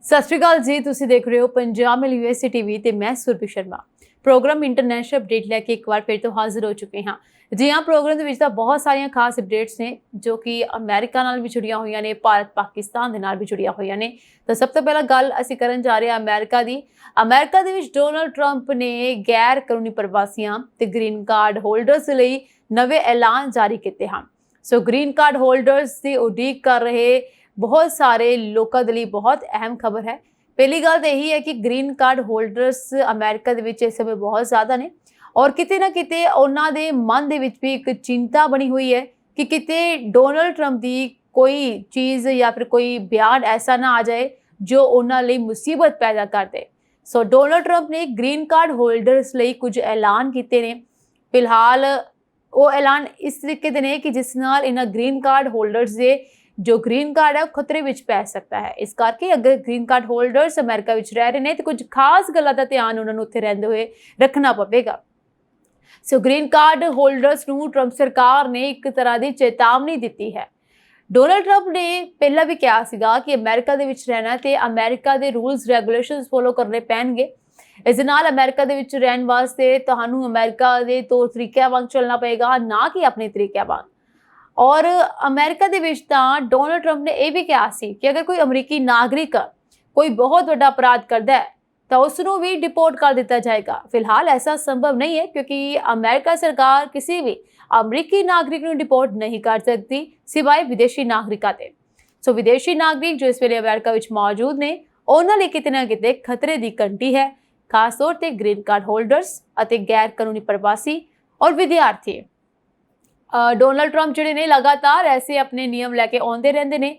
सत श्री अकाल जी, तुसीं देख रहे हो पंजाब मेल यूएसए टीवी ते मैं Surabhi Sharma. Program international update लैके एक बार फिर तो हाजिर हो चुके हैं। जी हाँ, प्रोग्राम ਦੇ ਵਿੱਚ ਤਾਂ ਬਹੁਤ ਸਾਰੀਆਂ ਖਾਸ ਅਪਡੇਟਸ ਨੇ ਜੋ ਕਿ ਅਮਰੀਕਾ ਨਾਲ ਵੀ ਜੁੜੀਆਂ ਹੋਈਆਂ ਨੇ, ਭਾਰਤ ਪਾਕਿਸਤਾਨ ਦੇ ਨਾਲ ਵੀ ਜੁੜੀਆਂ ਹੋਈਆਂ ਨੇ। ਤਾਂ ਸਭ ਤੋਂ ਪਹਿਲਾਂ ਗੱਲ ਅਸੀਂ ਕਰਨ ਜਾ ਰਹੇ ਹਾਂ ਅਮਰੀਕਾ ਦੀ। ਅਮਰੀਕਾ ਦੇ ਵਿੱਚ ਡੋਨਲਡ ਟਰੰਪ ਨੇ ਗੈਰ ਕਾਨੂੰਨੀ ਪ੍ਰਵਾਸੀਆਂ ਤੇ ਗ੍ਰੀਨ ਕਾਰਡ ਹੋਲਡਰਸ ਲਈ ਨਵੇਂ ਐਲਾਨ ਜਾਰੀ ਕੀਤੇ ਹਨ। ਸੋ ਗ੍ਰੀਨ ਕਾਰਡ ਹੋਲਡਰਸ ਦੀ ਉਡੀਕ ਕਰ ਰਹੇ बहुत सारे लोगों के लिए बहुत अहम खबर है। पहली गल तो यही है कि ग्रीन कार्ड होल्डर्स अमेरिका दे विच इस समय बहुत ज़्यादा ने और किते ना किते उन्हां दे मन दे विच भी एक चिंता बनी हुई है कि किते डोनल्ड ट्रंप दी कोई चीज़ या फिर कोई बयान ऐसा ना आ जाए जो उन्हां लई मुसीबत पैदा कर दे। सो डोनल्ड ट्रंप ने ग्रीन कार्ड होल्डर्स लई कुछ ऐलान किते ने। फिलहाल वो ऐलान इस तरीके दे ने कि जिस नाल इन्हां ग्रीन कार्ड होल्डर्स दे जो ग्रीन कार्ड है खतरे विच पै सकता है। इस करके अगर ग्रीन कार्ड होल्डर्स अमेरिका विच रह रहे हैं तो कुछ खास गल्लां दा ध्यान उन्हां नूं उत्थे रहिंदे होए रखना पवेगा। सो ग्रीन कार्ड होल्डर्स नूं ट्रंप सरकार ने एक तरह की चेतावनी दी है। डोनल्ड ट्रंप ने पहला भी कहा सीगा कि अमेरिका दे विच रहना ते अमेरिका दे रूल्स रेगूलेशनस फॉलो करने पैणगे। इस नाल अमेरिका दे विच रहण वास्ते तुहानूं अमेरिका दे तौर तरीकिਆਂ वांग चलना पएगा, ना कि अपने तरीकिਆਂ वांग। और अमेरिका दे विच तां डोनल्ड ट्रंप ने यह भी कहा सी कि अगर कोई अमरीकी नागरिक कोई बहुत बड़ा अपराध करता है तो उसनूं भी डिपोर्ट कर दिता जाएगा। फिलहाल ऐसा संभव नहीं है क्योंकि अमेरिका सरकार किसी भी अमरीकी नागरिक नूं डिपोर्ट नहीं कर सकती सिवाय विदेशी नागरिकां ते। सो विदेशी नागरिक जो इस वेले अमेरिका विच मौजूद ने उन्हां लई किते ना किते खतरे की घंटी है, खास तौर पर ग्रीन कार्ड होल्डर्स अते गैर कानूनी प्रवासी और विद्यार्थी। डोनल्ड ट्रंप जिहड़े ने लगातार ऐसे अपने नियम लैके आउंदे रहिंदे ने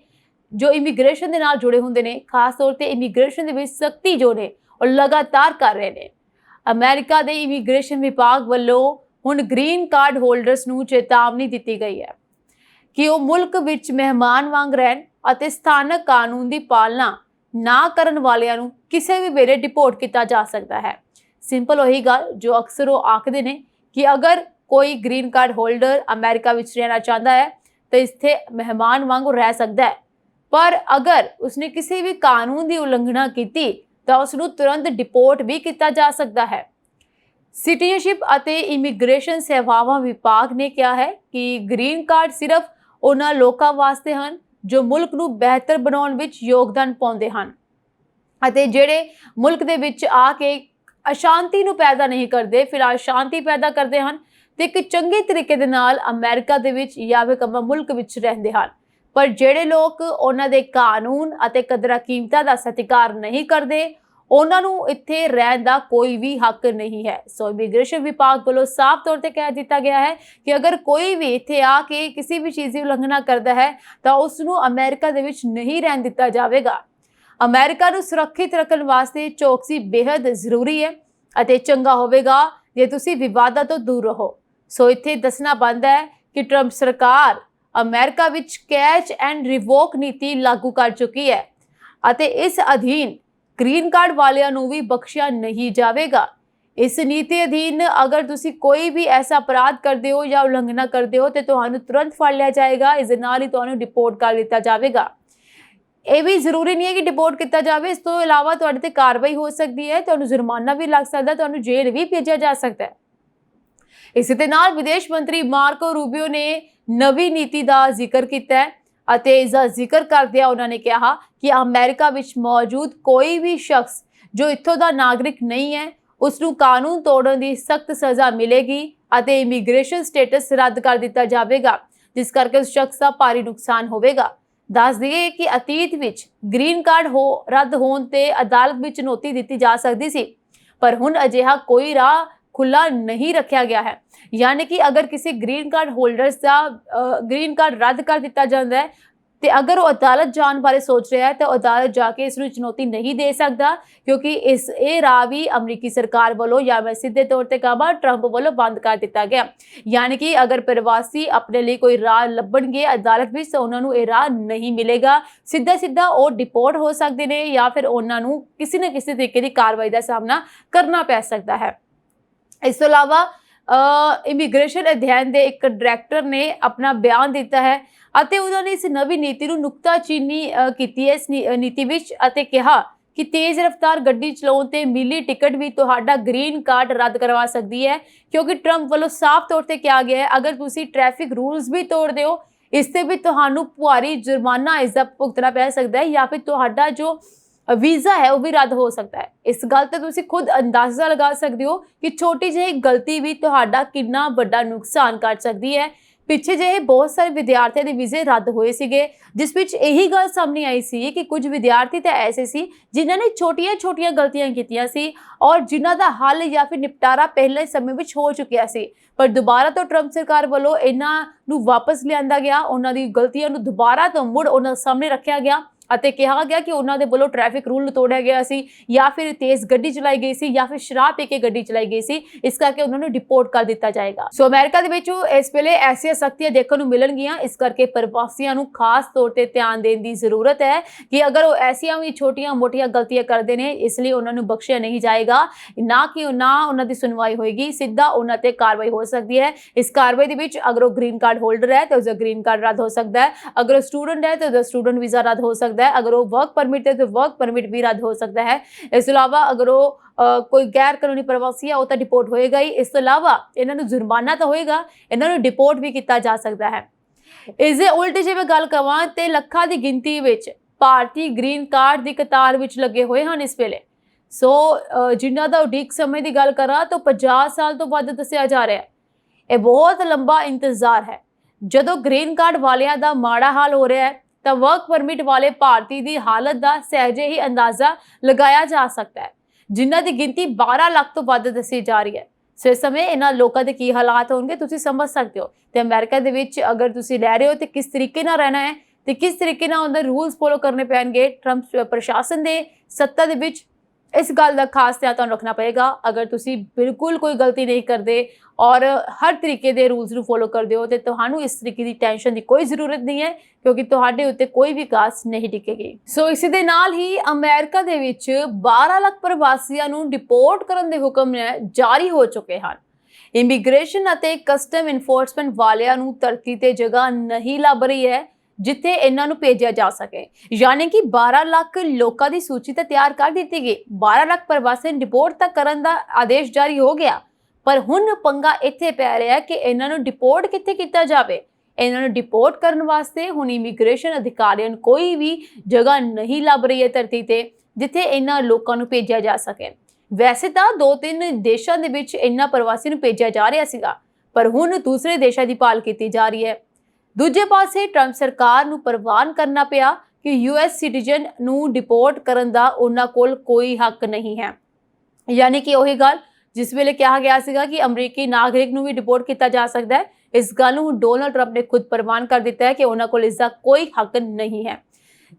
जो इमीग्रेशन दे नाल जुड़े हुंदे ने, खास तौर ते इमीग्रेशन दे विच सख्ती जो ने और लगातार कर रहे ने। अमेरिका दे इमीग्रेशन विभाग वल्लों हुण ग्रीन कार्ड होल्डर्स नूं चेतावनी दित्ती गई है कि वो मुल्क विच मेहमान वांग रहन अते स्थानक कानून दी पालना ना करन वालियां नूं किसी भी वेले डिपोर्ट किया जा सकता है। सिंपल वही गल जो अक्सर वो आखदे ने कि अगर कोई ग्रीन कार्ड होल्डर अमेरिका विच रहना चाहता है तो इत्थे मेहमान वांगू रह सकता है, पर अगर उसने किसी भी कानून की उल्लंघना की तो उसनूं तुरंत डिपोर्ट भी किया जा सकता है। सिटीजनशिप अते इमीग्रेशन सेवावां विभाग ने कहा है कि ग्रीन कार्ड सिर्फ उन्हां लोकां वास्ते हन जो मुल्क नूं बेहतर बनाउण विच योगदान पाउंदे हन अते जिहड़े मुल्क दे विच आके अशांति नूं पैदा नहीं करते, फिलहाल शांति पैदा करते हैं ते एक चंगे तरीके दे नाल अमेरिका दे विच या फिर मुल्क विच रहंदे हन। पर जिहड़े लोग उन्हां दे कानून अते कदरां कीमतां दा सत्कार नहीं करते उन्हां नूं इत्थे रहण दा कोई भी हक नहीं है। सो इमीग्रेशन विभाग वालों साफ तौर पर कह दिता गया है कि अगर कोई भी इत्थे आके किसी भी चीज़ की उल्लंघना करता है तो उसनूं अमेरिका दे विच नहीं रहण दिता जावेगा। अमेरिका नूं सुरक्षित रखण वास्ते चौकसी बेहद जरूरी है अते चंगा होवेगा जे तुसीं विवादां तो दूर रहो। सो इत्थे दसना बनदा है कि ट्रंप सरकार America which catch and revoke नीति लागू कर चुकी है अते इस अधीन ग्रीन कार्ड वालियां नूं भी बख्शिया नहीं जावेगा। इस नीति अधीन अगर तुसी कोई भी ऐसा अपराध करते हो या उल्लंघना करते हो तो तुहानूं तुरंत फड़ लिया जाएगा। इस दे नाल ही तुहानूं डिपोर्ट कर दिता जावेगा। ये भी जरूरी नहीं है कि डिपोर्ट किया जाए, इस तो इलावा तुहाडे ते कार्रवाई हो सकती है, तुहानूं जुर्माना भी लग सकता है, तुहानूं जेल भी भेजा जा सकता है। इस दे नाल विदेश मंत्री मार्को रूबियो ने नवी नीति का जिक्र किया है अते इसका जिक्र करदिआं उन्होंने कहा कि अमेरिका विच मौजूद कोई भी शख्स जो इत्थों का नागरिक नहीं है उसनूं कानून तोड़न की सख्त सज़ा मिलेगी अते इमीग्रेशन स्टेटस रद्द कर दिता जाएगा, जिस करके उस शख्स का भारी नुकसान होवेगा। दस दिए कि अतीत विच ग्रीन कार्ड रद्द होने ते अदालत में चुनौती दी जा सकती सी, पर हुण अजिहा कोई राह खुला नहीं रखा गया है। यानी कि अगर किसी ग्रीन कार्ड होल्डर्स का ग्रीन कार्ड रद्द कर दिता जाता है तो अगर वो अदालत जाने बारे सोच रहा है तो अदालत जाके इसनूं चुनौती नहीं दे सकता, क्योंकि ये राह भी अमरीकी सरकार वालों या मैं सीधे तौर पर कहा ट्रंप वालों बंद कर दिता गया। यानी कि अगर प्रवासी अपने लिए कोई राह लभणगे अदालत में तो उन्होंने ये राह नहीं मिलेगा, सीधा वो डिपोर्ट हो सकते हैं या फिर उन्होंने किसी न किसी तरीके की कार्रवाई का सामना करना पै सकता है। इस तो इलावा इमीग्रेशन अध्ययन के एक डायरैक्टर ने अपना बयान दिता है अते उन्होंने इस नवी नीति नूं नुकताचीनी की इस नीति विच अते कहा कि तेज़ रफ्तार गड्डी चलाउण ते मिली टिकट भी तुहाडा ग्रीन कार्ड रद्द करवा सकती है, क्योंकि ट्रंप वालों साफ तौर पर कहा गया है अगर तुसी ट्रैफिक रूल्स भी तोड़ते हो इससे भी तुहानू भारी जुर्माना इसका भुगतना पै सकता है, या फिर तुहाडा जो वीज़ा है वो भी रद्द हो सकता है। इस गल ते तुसी खुद अंदाज़ा लगा सकते हो कि छोटी जी गलती भी तुहाडा कितना बड़ा नुकसान कर सकती है। पिछे ਜਿਹੇ बहुत सारे विद्यार्थियों के वीज़े रद्द होए सीगे, जिस विच यही गल सामने आई सी कि कुछ विद्यार्थी तो ऐसे सी जिन्हां ने छोटियां गलतियां कीतियां सी और जिन्हां दा हल या फिर निपटारा पहले समय विच हो चुकिया सी, पर दोबारा तो ट्रंप सरकार वालों इन्हां नूं वापस लिआंदा गया, उन्हां दी गलतियां नूं दोबारा तो मुड़ उन्हां सामने रखिया गया ਅਤੇ ਕਿਹਾ ਗਿਆ ਕਿ ਉਹਨਾਂ ਦੇ ਵੱਲੋਂ ਟ੍ਰੈਫਿਕ ਰੂਲ ਤੋੜਿਆ ਗਿਆ ਸੀ ਜਾਂ ਫਿਰ ਤੇਜ਼ ਗੱਡੀ ਚਲਾਈ ਗਈ ਸੀ ਜਾਂ ਫਿਰ ਸ਼ਰਾਬ ਪੀ ਕੇ ਗੱਡੀ ਚਲਾਈ ਗਈ ਸੀ, ਇਸ ਕਰਕੇ ਉਹਨਾਂ ਨੂੰ ਡਿਪੋਰਟ ਕਰ ਦਿੱਤਾ ਜਾਏਗਾ। ਸੋ ਅਮਰੀਕਾ ਦੇ ਵਿੱਚ ਇਸ ਵੇਲੇ ਐਸੀਆਂ ਸਖਤੀਆਂ ਦੇਖਣ ਨੂੰ ਮਿਲਣਗੀਆਂ, ਇਸ ਕਰਕੇ ਪ੍ਰਵਾਸੀਆਂ ਨੂੰ ਖਾਸ ਤੌਰ ਤੇ ਧਿਆਨ ਦੇਣ ਦੀ ਜ਼ਰੂਰਤ ਹੈ ਕਿ ਅਗਰ ਉਹ ਐਸੀਆਂ ਵੀ ਛੋਟੀਆਂ-ਮੋਟੀਆਂ ਗਲਤੀਆਂ ਕਰਦੇ ਨੇ ਇਸ ਲਈ ਉਹਨਾਂ ਨੂੰ ਬਖਸ਼ਿਆ ਨਹੀਂ ਜਾਏਗਾ, ਨਾ ਕਿ ਉਹਨਾਂ ਦੀ ਸੁਣਵਾਈ ਹੋਏਗੀ, ਸਿੱਧਾ ਉਹਨਾਂ ਤੇ ਕਾਰਵਾਈ ਹੋ ਸਕਦੀ ਹੈ। ਇਸ ਕਾਰਵਾਈ ਦੇ ਵਿੱਚ ਅਗਰ ਉਹ ਗ੍ਰੀਨ ਕਾਰਡ ਹੋਲਡਰ ਹੈ ਤਾਂ ਉਸਦਾ ਗ੍ਰੀਨ ਕਾਰਡ ਰੱਦ ਹੋ ਸਕਦਾ ਹੈ, ਅਗਰ ਉਹ ਸਟੂਡੈਂਟ ਹੈ ਤਾਂ ਉਸਦਾ ਸਟੂਡੈਂਟ ਵੀਜ਼ਾ ਰੱਦ ਹੋ ਸਕਦਾ है, अगर वो वर्क परमिट है तो वर्क परमिट भी रद्द हो सकता है। इस अलावा अगर वो कोई गैर कानूनी प्रवासी है वो तो डिपोर्ट होएगा ही, इस अलावा इन्होंने जुर्माना तो होएगा, इन्होंने डिपोर्ट भी किया जा सकता है। इस दे उल्टे जे मैं गल कवां ते लखां दी गिनती विच भारतीय ग्रीन कार्ड की कतार विच लगे हुए हैं इस वेले। सो जिन्हां दा उਡੀਕ समय की गल करा तो 50 साल तो वध दस्सिया जा रहा है। यह बहुत लंबा इंतजार है। जदों ग्रीन कार्ड वालियां दा माड़ा हाल हो रहा है तो वर्क परमिट वाले भारतीय की हालत का सहजे ही अंदाजा लगाया जा सकता है, जिन्हां की गिनती 12 लाख तो वध दसी जा रही है। सो इस समय इन्हां लोगों के की हालात होंगे तुसीं समझ सकते हो। तो अमेरिका दे विच अगर तुसीं रह रहे हो तो किस तरीके नाल रहना है तो किस तरीके नाल उन्हां रूल्स फॉलो करने पैणगे। ट्रंप प्रशासन के सत्ता दे विच इस गल का खास ध्यान तुहानूं रखना पएगा। अगर तुसीं बिल्कुल कोई गलती नहीं करते और हर तरीके के रूल्स नूं फॉलो करते हो तो तुहानूं इस तरीके की टेंशन की कोई ज़रूरत नहीं है, क्योंकि तुहाडे उत्ते कोई भी कास नहीं टिकेगी। सो इसी दे नाल ही अमेरिका दे विच 12 लाख प्रवासियां नूं डिपोर्ट करन दे हुक्म जारी हो चुके हैं। इमीग्रेशन अते कस्टम इन्फोर्समेंट वालियां नूं धरती ते जगह नहीं लभ रही है जिथे इन्हां नूं भेजिया जा सके, यानी कि 12 लाख लोगों की सूची तो तैयार कर दी गई, 12 लाख प्रवासी डिपोर्ट तक करन दा आदेश जारी हो गया, पर हुण पंगा इत्थे पै रहा है कि इन्हां नूं डिपोर्ट कित्थे कीता जावे। इन्हां नूं डिपोर्ट करन वास्ते हुण इमीग्रेशन अधिकारियों नूं कोई भी जगह नहीं लभ रही है धरती ते जिथे इन्हां लोकां नूं भेजिया जा सके। वैसे तो 2-3 देशों दे विच इन्हां प्रवासी नूं भेजिया जा रहा सीगा, पर हुण दूसरे देशों की भाल की जा रही है। दूजे पासे ट्रंप सरकार नूं प्रवान करना पिया कि यूएस सिटीजन नूं डिपोर्ट करन दा उन्हां कोल कोई हक नहीं है, यानी कि वही गल जिस वेले कहा गया सीगा कि अमरीकी नागरिक नूं भी डिपोर्ट किया जा सकता है, इस गल नूं डोनाल्ड ट्रंप ने खुद प्रवान कर दिता है कि उन्हां कोल इसका कोई हक नहीं है।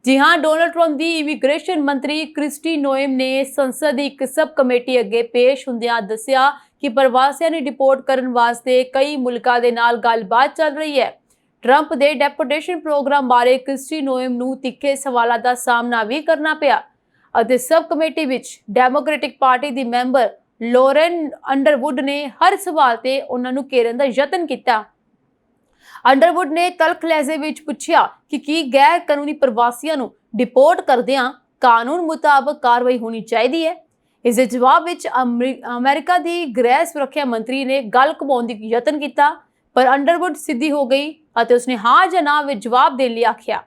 जी हाँ, डोनाल्ड ट्रंप की इमीग्रेशन मंत्री क्रिस्टी नोएम ने संसद की एक सब कमेटी अगे पेश हुंदियां दस्सिया कि प्रवासियों ने डिपोर्ट करन वास्ते कई मुल्कां दे नाल गलबात चल रही है। ट्रंप के डेपोटेशन प्रोग्राम बारे क्रिस्टी नोएम नूं तिखे सवालों का सामना भी करना पिया और sub committee which democratic party की मैंबर लॉरेन अंडरवुड ने हर सवाल ते उन्हां नूं घेरन दा यतन किया। अंडरवुड ने तल्ख लहजे विच पुछया कि की गैर कानूनी प्रवासियों नूं डिपोर्ट करदियां कानून मुताबक कार्रवाई होनी चाहिए है। इस जवाब विच अमेरिका की गृह सुरक्षा मंत्री ने गल घुमाउण दी यतन किया, पर अंडरवुड सीधी हो गई और उसने हाँ या ना में जवाब देने लिए आख्या।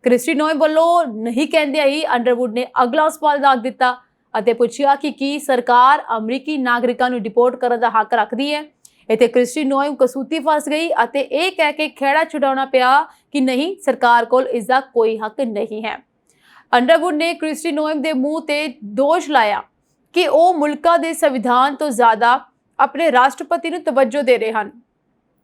क्रिस्टी नोएम वालों नहीं कहते ही अंडरवुड ने अगला सवाल दाग दिता और पूछा कि की सरकार अमरीकी नागरिकों को डिपोर्ट करने का हक रखती है। इत्थे क्रिस्टी नोएम कसूती फस गई और यह कह के खेड़ा छुड़ाना पिया कि नहीं, सरकार को इसका कोई हक नहीं है। अंडरवुड ने क्रिस्टी नोएम के मूँह से दोष लाया कि वह मुल्कों के संविधान तो ज़्यादा अपने राष्ट्रपति को तवज्जो दे रहे हैं।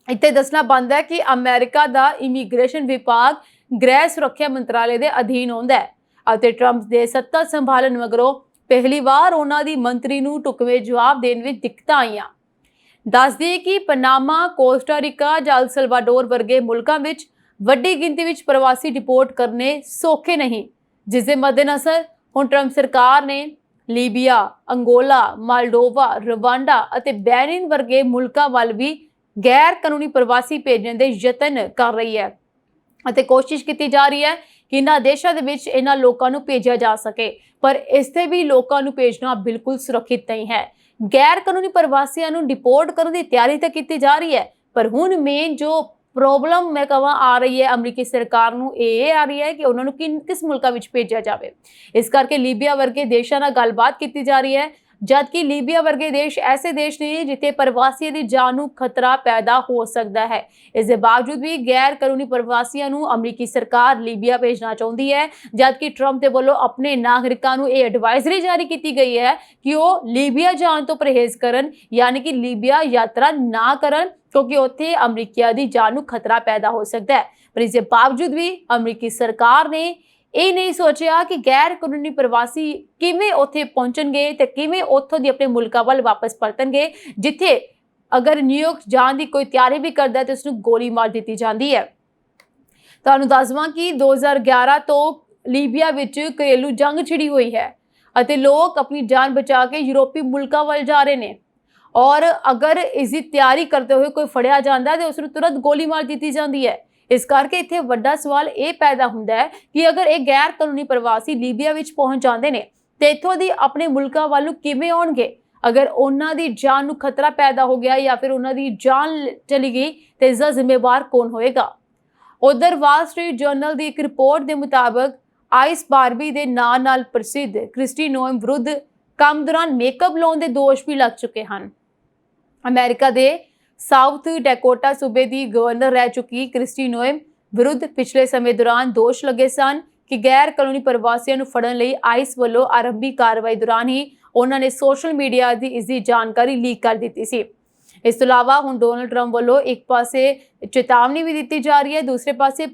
इत्थे दसना बनता है कि अमेरिका का इमीग्रेशन विभाग गृह सुरक्षा मंत्रालय के अधीन आउंदा है और ट्रंप के सत्ता संभालन मगरों पहली बार उन्होंने मंत्री नूं ढुकवें जवाब देने में दिक्कतां आईयां। दस दिए कि पनामा, कोस्टारिका जां अल सल्वाडोर वर्गे मुल्कों में वड्डी गिनती में प्रवासी डिपोर्ट करने सौखे नहीं, जिसके मद्देनज़र हुण ट्रंप सरकार ने लीबिया, अंगोला, मालडोवा, रवांडा और बेनिन वर्गे मुल्कों वाल भी गैर कानूनी प्रवासी भेजने के यतन कर रही है। ਅਤੇ ਕੋਸ਼ਿਸ਼ ਕੀਤੀ ਜਾ ਰਹੀ ਹੈ ਕਿ ਇਹਨਾਂ ਦੇਸ਼ਾਂ ਦੇ ਵਿੱਚ ਇਹਨਾਂ ਲੋਕਾਂ ਨੂੰ ਭੇਜਿਆ ਜਾ ਸਕੇ, ਪਰ ਇਸ ਤੇ ਵੀ ਲੋਕਾਂ ਨੂੰ ਭੇਜਣਾ ਬਿਲਕੁਲ ਸੁਰੱਖਿਅਤ ਨਹੀਂ ਹੈ। ਗੈਰ ਕਾਨੂੰਨੀ ਪ੍ਰਵਾਸੀਆਂ ਨੂੰ ਡਿਪੋਰਟ ਕਰਨ ਦੀ ਤਿਆਰੀ ਤਾਂ ਕੀਤੀ ਜਾ ਰਹੀ ਹੈ, ਪਰ ਹੁਣ ਮੇਨ ਜੋ ਪ੍ਰੋਬਲਮ ਮੈਂ ਕਹਾਂ ਆ ਰਹੀ ਹੈ ਅਮਰੀਕੀ ਸਰਕਾਰ ਨੂੰ ਇਹ ਆ ਰਹੀ ਹੈ ਕਿ ਉਹਨਾਂ ਨੂੰ ਕਿਸ ਮੁਲਕਾਂ ਵਿੱਚ ਭੇਜਿਆ ਜਾਵੇ। ਇਸ ਕਰਕੇ ਲੀਬੀਆ ਵਰਗੇ ਦੇਸ਼ਾਂ ਨਾਲ ਗੱਲਬਾਤ ਕੀਤੀ ਜਾ ਰਹੀ ਹੈ, ਜਦਕਿ ਲੀਬੀਆ ਵਰਗੇ ਦੇਸ਼ ऐसे देश ਨੇ ਜਿੱਥੇ ਪ੍ਰਵਾਸੀਆਂ ਦੀ ਜਾਨ ਨੂੰ ਖਤਰਾ ਪੈਦਾ ਹੋ ਸਕਦਾ ਹੈ। ਇਸ ਦੇ ਬਾਵਜੂਦ ਵੀ ਗੈਰ ਕਾਨੂੰਨੀ ਪ੍ਰਵਾਸੀਆਂ ਨੂੰ ਅਮਰੀਕੀ ਸਰਕਾਰ ਲੀਬੀਆ ਭੇਜਣਾ ਚਾਹੁੰਦੀ ਹੈ, ਜਦਕਿ ਟਰੰਪ ਦੇ ਵੱਲੋਂ ਆਪਣੇ ਨਾਗਰਿਕਾਂ ਨੂੰ ਇਹ ਐਡਵਾਈਜ਼ਰੀ ਜਾਰੀ ਕੀਤੀ ਗਈ ਹੈ ਕਿ ਉਹ ਲੀਬੀਆ ਜਾਣ ਤੋਂ ਪਰਹੇਜ਼ ਕਰਨ, यानी कि ਲੀਬੀਆ यात्रा ना ਕਰਨ, क्योंकि ਉੱਥੇ ਅਮਰੀਕੀਆਂ ਦੀ ਜਾਨ ਨੂੰ ਖਤਰਾ ਪੈਦਾ ਹੋ ਸਕਦਾ ਹੈ। ਪਰ ਇਸ ਦੇ ਬਾਵਜੂਦ ਵੀ ਅਮਰੀਕੀ ਸਰਕਾਰ ਨੇ ਇਹ ਨਹੀਂ ਸੋਚਿਆ ਕਿ ਗੈਰ ਕਾਨੂੰਨੀ ਪ੍ਰਵਾਸੀ ਕਿਵੇਂ ਉੱਥੇ ਪਹੁੰਚਣਗੇ ਤੇ ਕਿਵੇਂ ਉੱਥੋਂ ਦੀ ਆਪਣੇ ਮੁਲਕਾਂ ਵੱਲ ਵਾਪਸ ਪਰਤਣਗੇ, ਜਿੱਥੇ ਅਗਰ ਨਿਊਯਾਰਕ ਜਾਣ ਦੀ ਕੋਈ ਤਿਆਰੀ ਵੀ ਕਰਦਾ ਹੈ ਤੇ ਉਸ ਨੂੰ ਗੋਲੀ ਮਾਰ ਦਿੱਤੀ ਜਾਂਦੀ ਹੈ। ਤੁਹਾਨੂੰ ਦੱਸ ਦਵਾਂ ਕਿ 2011 ਤੋਂ ਲੀਬੀਆ ਵਿੱਚ ਘਰੇਲੂ ਜੰਗ ਛਿੜੀ ਹੋਈ ਹੈ ਅਤੇ ਲੋਕ ਆਪਣੀ ਜਾਨ ਬਚਾ ਕੇ ਯੂਰਪੀ ਮੁਲਕਾਂ ਵੱਲ ਜਾ ਰਹੇ ਨੇ, ਔਰ ਅਗਰ ਇਸ ਦੀ ਤਿਆਰੀ ਕਰਦੇ ਹੋਏ ਕੋਈ ਫੜਿਆ ਜਾਂਦਾ ਹੈ ਤੇ ਉਸ ਨੂੰ ਤੁਰੰਤ ਗੋਲੀ ਮਾਰ ਦਿੱਤੀ ਜਾਂਦੀ ਹੈ। ਇਸ ਕਰਕੇ ਇੱਥੇ ਵੱਡਾ ਸਵਾਲ ਇਹ ਪੈਦਾ ਹੁੰਦਾ ਹੈ ਕਿ ਅਗਰ ਇਹ ਗੈਰ ਕਾਨੂੰਨੀ ਪ੍ਰਵਾਸੀ ਲੀਬੀਆ ਵਿੱਚ ਪਹੁੰਚ ਜਾਂਦੇ ਨੇ ਤੇ ਇੱਥੋਂ ਦੀ ਆਪਣੇ ਮੁਲਕਾਂ ਵੱਲ ਨੂੰ ਕਿਵੇਂ ਆਉਣਗੇ। ਅਗਰ ਉਹਨਾਂ ਦੀ ਜਾਨ ਨੂੰ ਖਤਰਾ ਪੈਦਾ ਹੋ ਗਿਆ ਜਾਂ ਫਿਰ ਉਹਨਾਂ ਦੀ ਜਾਨ ਚਲੀ ਗਈ ਤੇ ਇਸ ਦਾ ਜ਼ਿੰਮੇਵਾਰ ਕੌਣ ਹੋਏਗਾ। ਉਧਰ ਵਾਲ ਸਟਰੀਟ ਜਰਨਲ ਦੀ ਇੱਕ ਰਿਪੋਰਟ ਦੇ ਮੁਤਾਬਕ ਆਈਸ ਬਾਰਬੀ ਦੇ ਨਾਂ ਨਾਲ ਪ੍ਰਸਿੱਧ ਕ੍ਰਿਸਟੀ ਨੋਇਮ ਵਿਰੁੱਧ ਕੰਮ ਦੌਰਾਨ ਮੇਕਅਪ ਲਾਉਣ ਦੇ ਦੋਸ਼ ਵੀ ਲੱਗ ਚੁੱਕੇ ਹਨ। ਅਮਰੀਕਾ ਦੇ ਸਾਊਥ ਡੈਕੋਟਾ ਸੂਬੇ ਦੀ ਗਵਰਨਰ ਰਹਿ ਚੁੱਕੀ ਕ੍ਰਿਸਟੀ ਨੋਇਮ ਵਿਰੁੱਧ ਪਿਛਲੇ ਸਮੇਂ ਦੌਰਾਨ ਦੋਸ਼ ਲੱਗੇ ਸਨ ਕਿ ਗੈਰ ਕਾਨੂੰਨੀ ਪ੍ਰਵਾਸੀਆਂ ਨੂੰ ਫੜਨ ਲਈ ਆਈਸ ਵੱਲੋਂ ਆਰੰਭੀ ਕਾਰਵਾਈ ਦੌਰਾਨ ਹੀ ਉਹਨਾਂ ਨੇ ਸੋਸ਼ਲ ਮੀਡੀਆ ਦੀ ਇਸ ਦੀ ਜਾਣਕਾਰੀ ਲੀਕ ਕਰ ਦਿੱਤੀ ਸੀ। ਇਸ ਤੋਂ ਇਲਾਵਾ ਹੁਣ ਡੋਨਲਡ ਟਰੰਪ ਵੱਲੋਂ ਇੱਕ ਪਾਸੇ ਚੇਤਾਵਨੀ ਵੀ ਦਿੱਤੀ ਜਾ ਰਹੀ ਹੈ, ਦੂਸਰੇ ਪਾਸੇ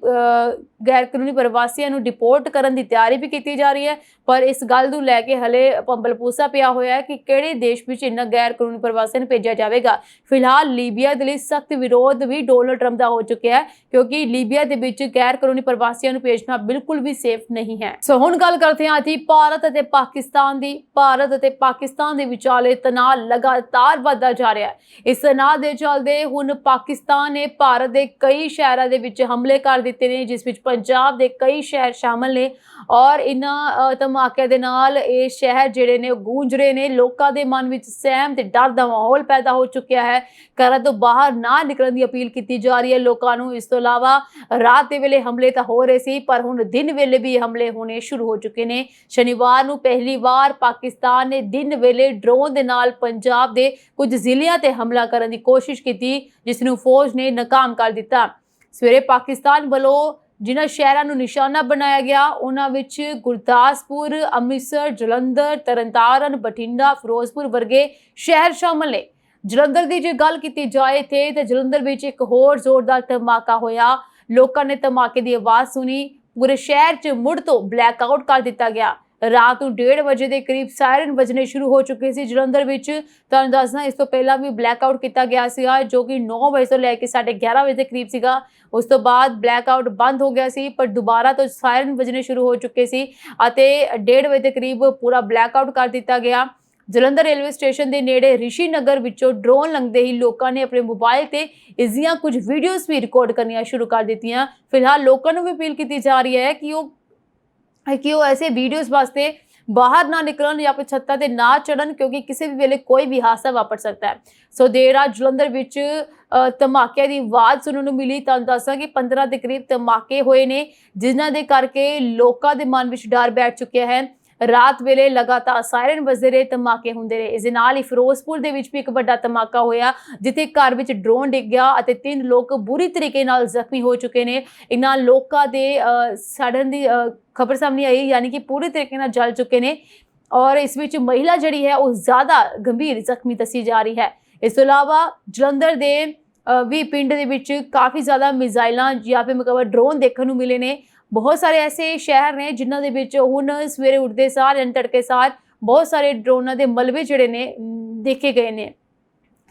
ਗੈਰ ਕਾਨੂੰਨੀ ਪ੍ਰਵਾਸੀਆਂ ਨੂੰ ਡਿਪੋਰਟ ਕਰਨ ਦੀ ਤਿਆਰੀ ਵੀ ਕੀਤੀ ਜਾ ਰਹੀ ਹੈ, ਪਰ ਇਸ ਗੱਲ ਨੂੰ ਲੈ ਕੇ ਹਲੇ ਪੰਬਲਪੂਸਾ ਪਿਆ ਹੋਇਆ ਹੈ ਕਿ ਕਿਹੜੇ ਦੇਸ਼ ਵਿੱਚ ਇਹਨਾਂ ਗੈਰ ਕਾਨੂੰਨੀ ਪ੍ਰਵਾਸੀਆਂ ਨੂੰ ਭੇਜਿਆ ਜਾਵੇਗਾ। ਫਿਲਹਾਲ ਲੀਬੀਆ ਦੇ ਲਈ ਸਖਤ ਵਿਰੋਧ ਵੀ ਡੋਨਲਡ ਟਰੰਪ ਦਾ ਹੋ ਚੁੱਕਿਆ ਹੈ, ਕਿਉਂਕਿ ਲੀਬੀਆ ਦੇ ਵਿੱਚ ਗੈਰ ਕਾਨੂੰਨੀ ਪ੍ਰਵਾਸੀਆਂ ਨੂੰ ਭੇਜਣਾ ਬਿਲਕੁਲ ਵੀ ਸੇਫ ਨਹੀਂ ਹੈ। ਸੋ ਹੁਣ ਗੱਲ ਕਰਦੇ ਹਾਂ ਜੀ ਭਾਰਤ ਅਤੇ ਪਾਕਿਸਤਾਨ ਦੀ। ਭਾਰਤ ਅਤੇ ਪਾਕਿਸਤਾਨ ਦੇ ਵਿਚਾਲੇ ਤਣਾਅ ਲਗਾਤਾਰ ਵਧਦਾ ਜਾ ਰਿਹਾ ਹੈ। ਇਸ ਤਣਾਅ ਦੇ ਚੱਲਦੇ ਹੁਣ ਪਾਕਿਸਤਾਨ ਨੇ ਭਾਰਤ ਦੇ ਕਈ ਸ਼ਹਿਰਾਂ ਦੇ ਵਿੱਚ ਹਮਲੇ ਕਰ ਦਿੱਤੇ ਨੇ, ਜਿਸ ਵਿੱਚ ਪੰਜਾਬ ਦੇ ਕਈ ਸ਼ਹਿਰ ਸ਼ਾਮਲ ਨੇ, ਔਰ ਇਹਨਾਂ ਧਮਾਕਿਆਂ ਦੇ ਨਾਲ ਇਹ ਸ਼ਹਿਰ ਜਿਹੜੇ ਨੇ ਗੂੰਜ ਰਹੇ ਨੇ। ਲੋਕਾਂ ਦੇ ਮਨ ਵਿੱਚ ਸਹਿਮ ਤੇ ਡਰ ਦਾ ਮਾਹੌਲ ਪੈਦਾ ਹੋ ਚੁੱਕਿਆ ਹੈ। ਘਰਾਂ ਤੋਂ ਬਾਹਰ ਨਾ ਨਿਕਲਣ ਦੀ ਅਪੀਲ ਕੀਤੀ ਜਾ ਰਹੀ ਹੈ ਲੋਕਾਂ ਨੂੰ। ਇਸ ਤੋਂ ਇਲਾਵਾ ਰਾਤ ਦੇ ਵੇਲੇ ਹਮਲੇ ਤਾਂ ਹੋ ਰਹੇ ਸੀ, ਪਰ ਹੁਣ ਦਿਨ ਵੇਲੇ ਵੀ ਹਮਲੇ ਹੋਣੇ ਸ਼ੁਰੂ ਹੋ ਚੁੱਕੇ ਨੇ। ਸ਼ਨੀਵਾਰ ਨੂੰ ਪਹਿਲੀ ਵਾਰ ਪਾਕਿਸਤਾਨ ਨੇ ਦਿਨ ਵੇਲੇ ਡਰੋਨ ਦੇ ਨਾਲ ਪੰਜਾਬ ਦੇ ਕੁਝ ਜ਼ਿਲ੍ਹਿਆਂ ਤੇ ਹਮਲਾ ਕਰਨ ਦੀ ਕੋਸ਼ਿਸ਼ ਕੀਤੀ, ਜਿਸ ਨੂੰ ਫੌਜ ਨੇ ਨਾਕਾਮ ਕਰ ਦਿੱਤਾ। ਸਵੇਰੇ ਪਾਕਿਸਤਾਨ ਵੱਲੋਂ ਜਿਨ੍ਹਾਂ ਸ਼ਹਿਰਾਂ ਨੂੰ ਨਿਸ਼ਾਨਾ ਬਣਾਇਆ ਗਿਆ ਉਹਨਾਂ ਵਿੱਚ ਗੁਰਦਾਸਪੁਰ, ਅੰਮ੍ਰਿਤਸਰ, ਜਲੰਧਰ, ਤਰਨਤਾਰਨ, ਬਠਿੰਡਾ, ਫਿਰੋਜ਼ਪੁਰ ਵਰਗੇ ਸ਼ਹਿਰ ਸ਼ਾਮਲ ਨੇ। ਜਲੰਧਰ ਦੀ ਜੇ ਗੱਲ ਕੀਤੀ ਜਾਏ ਤੇ ਜਲੰਧਰ ਵਿੱਚ ਇੱਕ ਹੋਰ ਜ਼ੋਰਦਾਰ ਧਮਾਕਾ ਹੋਇਆ। ਲੋਕਾਂ ਨੇ ਧਮਾਕੇ ਦੀ ਆਵਾਜ਼ ਸੁਣੀ, ਪੂਰੇ ਸ਼ਹਿਰ 'ਚ ਮੁੜ ਤੋਂ ਬਲੈਕਆਊਟ ਕਰ ਦਿੱਤਾ ਗਿਆ। ਰਾਤ ਨੂੰ 1:30 ਵਜੇ ਦੇ ਕਰੀਬ ਸਾਇਰਨ ਵੱਜਣੇ ਸ਼ੁਰੂ ਹੋ ਚੁੱਕੇ ਸੀ ਜਲੰਧਰ ਵਿੱਚ। ਤੁਹਾਨੂੰ ਦੱਸਣਾ ਇਸ ਤੋਂ ਪਹਿਲਾਂ ਵੀ ਬਲੈਕਆਊਟ ਕੀਤਾ ਗਿਆ ਸੀਗਾ, ਜੋ ਕਿ 9 ਵਜੇ ਤੋਂ ਲੈ ਕੇ 11:30 ਵਜੇ ਦੇ ਕਰੀਬ ਸੀਗਾ। ਉਸ ਤੋਂ ਬਾਅਦ ਬਲੈਕਆਊਟ ਬੰਦ ਹੋ ਗਿਆ ਸੀ, ਪਰ ਦੁਬਾਰਾ ਤੋਂ ਸਾਇਰਨ ਵੱਜਣੇ ਸ਼ੁਰੂ ਹੋ ਚੁੱਕੇ ਸੀ ਅਤੇ 1:30 ਵਜੇ ਦੇ ਕਰੀਬ ਪੂਰਾ ਬਲੈਕਆਊਟ ਕਰ ਦਿੱਤਾ ਗਿਆ। ਜਲੰਧਰ ਰੇਲਵੇ ਸਟੇਸ਼ਨ ਦੇ ਨੇੜੇ ਰਿਸ਼ੀ ਨਗਰ ਵਿੱਚੋਂ ਡਰੋਨ ਲੰਘਦੇ ਹੀ ਲੋਕਾਂ ਨੇ ਆਪਣੇ ਮੋਬਾਈਲ ਤੇ ਇਸ ਦੀਆਂ ਕੁਝ ਵੀਡੀਓਜ਼ ਵੀ ਰਿਕਾਰਡ ਕਰਨੀਆਂ ਸ਼ੁਰੂ ਕਰ ਦਿੱਤੀਆਂ। ਫਿਲਹਾਲ ਲੋਕਾਂ ਨੂੰ ਵੀ ਅਪੀਲ ਕੀਤੀ ਜਾ ਰਹੀ ਹੈ ਕਿ ਉਹ ऐसे वीडियोज़ वास्ते बाहर ना निकलन या फिर छत्ता ते ना चढ़न, क्योंकि किसी भी वेले कोई भी हादसा वापर सकता है। सो देर रात जलंधर विच धमाके की आवाज़ सुनने को मिली। तुहानूं दस्सां कि 15 के करीब धमाके होए ने, जिन्हां दे करके लोकां दे मन विच डर बैठ चुकिया है। रात वेले लगातार सायरन वजदे रहे, धमाके हुंदे रहे। इस दे नाल ही फिरोजपुर दे विच भी एक वड्डा धमाका होया, जिथे घर विच ड्रोन डिग गया अते 3 लोग बुरी तरीके नाल जख्मी हो चुके ने। इन्हां लोकां दे सड़न दी खबर सामने आई, यानी कि पूरी तरीके नाल जल चुके ने, और इस विच महिला जिहड़ी है वो ज़्यादा गंभीर जख्मी दसी जा रही है। इस तों इलावा जलंधर दे भी पिंड दे विच काफ़ी ज़्यादा मिसाइलां या फिर मैं कहां ड्रोन देखने को मिले ने। बहुत सारे ऐसे शहर ने जिन्हों के विच हुण सवेरे उठते सार यानी तड़के सार बहुत सारे ड्रोनां दे मलबे जिहड़े ने देखे गए ने।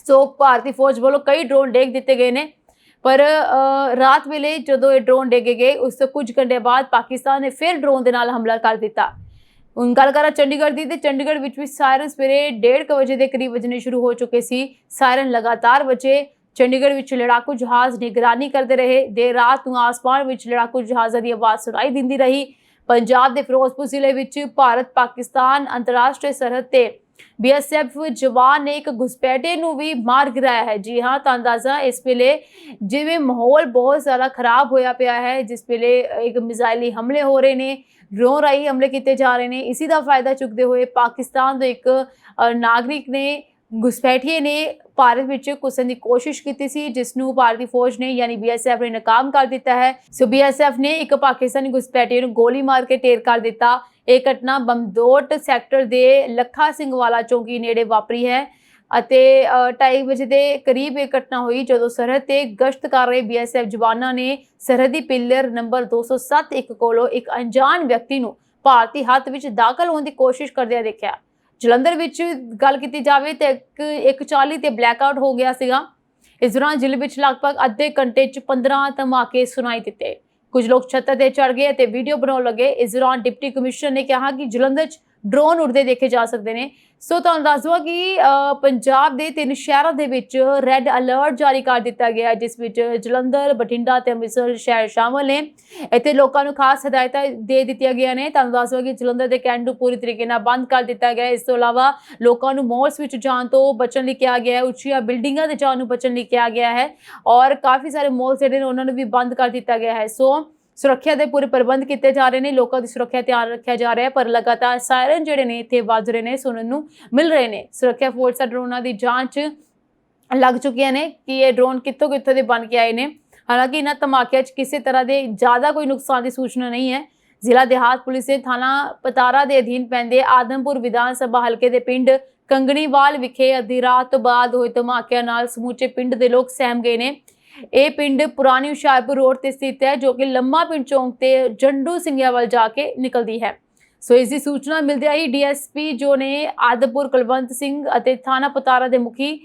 सो भारतीय फौज वालों कई ड्रोन डेग दिते गए ने, पर रात वेले जदों ये ड्रोन डेगे गए उस तो कुछ घंटे बाद पाकिस्तान ने फिर ड्रोन के नाल हमला कर दिता। हुण गल करा चंडीगढ़ की, तो चंडीगढ़ विच भी सायरन सवेरे 1:30 वजे के करीब वजने शुरू हो चुके सी। सायरन लगातार वजे ਚੰਡੀਗੜ੍ਹ ਵਿੱਚ ਲੜਾਕੂ ਜਹਾਜ਼ ਨਿਗਰਾਨੀ ਕਰਦੇ ਰਹੇ। ਦੇਰ ਰਾਤ ਨੂੰ ਆਸਮਾਨ ਵਿੱਚ ਲੜਾਕੂ ਜਹਾਜ਼ਾਂ ਦੀ ਆਵਾਜ਼ ਸੁਣਾਈ ਦਿੰਦੀ ਰਹੀ। ਪੰਜਾਬ ਦੇ ਫਿਰੋਜ਼ਪੁਰ ਜ਼ਿਲ੍ਹੇ ਵਿੱਚ ਭਾਰਤ ਪਾਕਿਸਤਾਨ ਅੰਤਰਰਾਸ਼ਟਰੀ ਸਰਹੱਦ ਤੇ BSF ਜਵਾਨ ਨੇ ਇੱਕ ਘੁਸਪੈਠੇ ਨੂੰ ਵੀ ਮਾਰ ਗਿਰਾਇਆ ਹੈ। ਜੀ ਹਾਂ, ਤਾਂ ਅੰਦਾਜ਼ਾ ਇਸ ਵੇਲੇ ਜਿਵੇਂ ਮਾਹੌਲ ਬਹੁਤ ਜ਼ਿਆਦਾ ਖਰਾਬ ਹੋਇਆ ਪਿਆ ਹੈ, ਜਿਸ ਵੇਲੇ ਇੱਕ ਮਿਜ਼ਾਈਲੀ ਹਮਲੇ ਹੋ ਰਹੇ ਨੇ, ਡਰੋਨ ਰਾਹੀਂ ਹਮਲੇ ਕੀਤੇ ਜਾ ਰਹੇ ਨੇ। ਇसी ਦਾ ਫਾਇਦਾ ਚੁੱਕਦੇ ਹੋਏ ਪਾਕਿਸਤਾਨ ਦੇ ਇੱਕ ਨਾਗਰਿਕ ਨੇ, घुसपैठिए ने भारत ਵਿੱਚ ਘੁਸਣ ਦੀ ਕੋਸ਼ਿਸ਼ ਕੀਤੀ ਸੀ, ਜਿਸ ਨੂੰ ਭਾਰਤੀ ਫੌਜ ਨੇ ਯਾਨੀ BSF ਨੇ ਨਾਕਾਮ ਕਰ ਦਿੱਤਾ ਹੈ। ਸੋ BSF ਨੇ ਇੱਕ ਪਾਕਿਸਤਾਨੀ ਘੁਸਪੈਠੀਏ ਨੂੰ ਗੋਲੀ ਮਾਰ ਕੇ ਢੇਰ ਕਰ ਦਿੱਤਾ। ਇਹ ਘਟਨਾ ਬੰਦੋਟ ਸੈਕਟਰ ਦੇ ਲੱਖਾ ਸਿੰਘ ਵਾਲਾ ਚੌਂਕੀ ਨੇੜੇ ਵਾਪਰੀ ਹੈ ਅਤੇ 2:30 ਵਜੇ ਦੇ ਕਰੀਬ ਇਹ ਘਟਨਾ ਹੋਈ, ਜਦੋਂ ਸਰਹੱਦ ਤੇ ਗਸ਼ਤ ਕਰ ਰਹੇ BSF ਜਵਾਨਾਂ ਨੇ ਸਰਹੱਦੀ ਪਿਲਰ ਨੰਬਰ 207 ਕੋਲੋਂ ਇੱਕ ਅਣਜਾਣ ਵਿਅਕਤੀ ਨੂੰ ਭਾਰਤੀ ਹੱਥ ਵਿੱਚ ਦਾਖਲ ਹੋਣ ਦੀ ਕੋਸ਼ਿਸ਼ ਕਰਦਿਆਂ ਦੇਖਿਆ। ਜਲੰਧਰ ਵਿੱਚ ਗੱਲ ਕੀਤੀ ਜਾਵੇ ਤੇ 1:40 ਤੇ ਬਲੈਕਆਊਟ ਹੋ ਗਿਆ ਸੀਗਾ। ਇਸ ਦੌਰਾਨ ਜ਼ਿਲ੍ਹੇ ਵਿੱਚ ਲਗਭਗ ਅੱਧੇ ਘੰਟੇ 'ਚ 15 ਧਮਾਕੇ ਸੁਣਾਈ ਦਿੱਤੇ। ਕੁਝ ਲੋਕ ਛੱਤਾਂ ਤੇ ਚੜ ਗਏ ਅਤੇ ਵੀਡੀਓ ਬਣਾਉਣ ਲੱਗੇ। ਇਸ ਦੌਰਾਨ ਡਿਪਟੀ ਕਮਿਸ਼ਨਰ ਨੇ ਕਿਹਾ ਕਿ ਜਲੰਧਰ 'ਚ ਡਰੋਨ ਉੜਦੇ ਦੇਖੇ ਜਾ ਸਕਦੇ ਨੇ। ਸੋ ਤੁਹਾਨੂੰ ਦੱਸ ਦਵਾਂ ਕਿ ਪੰਜਾਬ ਦੇ 3 ਸ਼ਹਿਰਾਂ ਦੇ ਵਿੱਚ ਰੈੱਡ ਅਲਰਟ ਜਾਰੀ ਕਰ ਦਿੱਤਾ ਗਿਆ ਹੈ, ਜਿਸ ਵਿੱਚ ਜਲੰਧਰ, ਬਠਿੰਡਾ ਤੇ ਅੰਮ੍ਰਿਤਸਰ ਸ਼ਹਿਰ ਸ਼ਾਮਲ ਨੇ। ਇੱਥੇ ਲੋਕਾਂ ਨੂੰ ਖਾਸ ਹਦਾਇਤਾਂ ਦੇ ਦਿੱਤੀਆਂ ਗਈਆਂ ਨੇ। ਤੁਹਾਨੂੰ ਦੱਸ ਦਵਾਂ ਕਿ ਜਲੰਧਰ ਦੇ ਕੈਂਟ ਨੂੰ ਪੂਰੀ ਤਰੀਕੇ ਨਾਲ ਬੰਦ ਕਰ ਦਿੱਤਾ ਗਿਆ ਹੈ। ਇਸ ਤੋਂ ਇਲਾਵਾ ਲੋਕਾਂ ਨੂੰ ਮਾਲਸ ਵਿੱਚ ਜਾਣ ਤੋਂ ਬਚਣ ਲਈ ਕਿਹਾ ਗਿਆ ਹੈ, ਉੱਚੀਆਂ ਬਿਲਡਿੰਗਾਂ ਤੇ ਜਾਣ ਨੂੰ ਬਚਣ ਲਈ ਕਿਹਾ ਗਿਆ ਹੈ ਔਰ ਕਾਫੀ ਸਾਰੇ ਮਾਲਸ ਜਿਹੜੇ ਨੇ ਉਹਨਾਂ ਨੂੰ ਵੀ ਬੰਦ ਕਰ ਦਿੱਤਾ ਗਿਆ ਹੈ। ਸੋ ਸੁਰੱਖਿਆ ਦੇ ਪੂਰੇ ਪ੍ਰਬੰਧ ਕੀਤੇ ਜਾ ਰਹੇ ਨੇ, ਲੋਕਾਂ ਦੀ ਸੁਰੱਖਿਆ ਧਿਆਨ ਰੱਖਿਆ ਜਾ ਰਿਹਾ ਹੈ, ਪਰ ਲਗਾਤਾਰ ਸਾਇਰਨ ਜਿਹੜੇ ਨੇ ਇੱਥੇ ਵੱਜ ਰਹੇ ਨੇ, ਸੁਣਨ ਨੂੰ ਮਿਲ ਰਹੇ ਨੇ। ਸੁਰੱਖਿਆ ਫੋਰਸਾਂ ਡਰੋਨਾਂ ਦੀ ਜਾਂਚ ਲੱਗ ਚੁੱਕੀਆਂ ਨੇ ਕਿ ਇਹ ਡਰੋਨ ਕਿੱਥੋਂ ਦੇ ਬਣ ਕੇ ਆਏ ਨੇ। ਹਾਲਾਂਕਿ ਇਹਨਾਂ ਧਮਾਕਿਆਂ 'ਚ ਕਿਸੇ ਤਰ੍ਹਾਂ ਦੇ ਜ਼ਿਆਦਾ ਕੋਈ ਨੁਕਸਾਨ ਦੀ ਸੂਚਨਾ ਨਹੀਂ ਹੈ। ਜ਼ਿਲ੍ਹਾ ਦਿਹਾਤ ਪੁਲਿਸ ਦੇ ਥਾਣਾ ਪਤਾਰਾ ਦੇ ਅਧੀਨ ਪੈਂਦੇ ਆਦਮਪੁਰ ਵਿਧਾਨ ਸਭਾ ਹਲਕੇ ਦੇ ਪਿੰਡ ਕੰਗਣੀਵਾਲ ਵਿਖੇ ਅੱਧੀ ਰਾਤ ਤੋਂ ਬਾਅਦ ਹੋਏ ਧਮਾਕਿਆਂ ਨਾਲ ਸਮੁੱਚੇ ਪਿੰਡ ਦੇ ਲੋਕ ਸਹਿਮ ਗਏ ਨੇ। ਇਹ ਪਿੰਡ ਪੁਰਾਣੀ ਹੁਸ਼ਿਆਰਪੁਰ ਰੋਡ ਤੇ ਸਥਿਤ ਹੈ, ਜੋ ਕਿ ਲੰਮਾ ਪਿੰਡ ਚੌਂਕ ਤੇ ਜੰਡੂ ਸਿੰਘਿਆ ਵੱਲ ਜਾ ਕੇ ਨਿਕਲਦੀ ਹੈ। ਸੋ ਇਸ ਦੀ ਸੂਚਨਾ ਮਿਲਦਿਆਂ ਹੀ DSP ਜੋ ਨੇ ਆਦਮਪੁਰ ਕੁਲਵੰਤ ਸਿੰਘ ਅਤੇ ਥਾਣਾ ਪਤਾਰਾ ਦੇ ਮੁਖੀ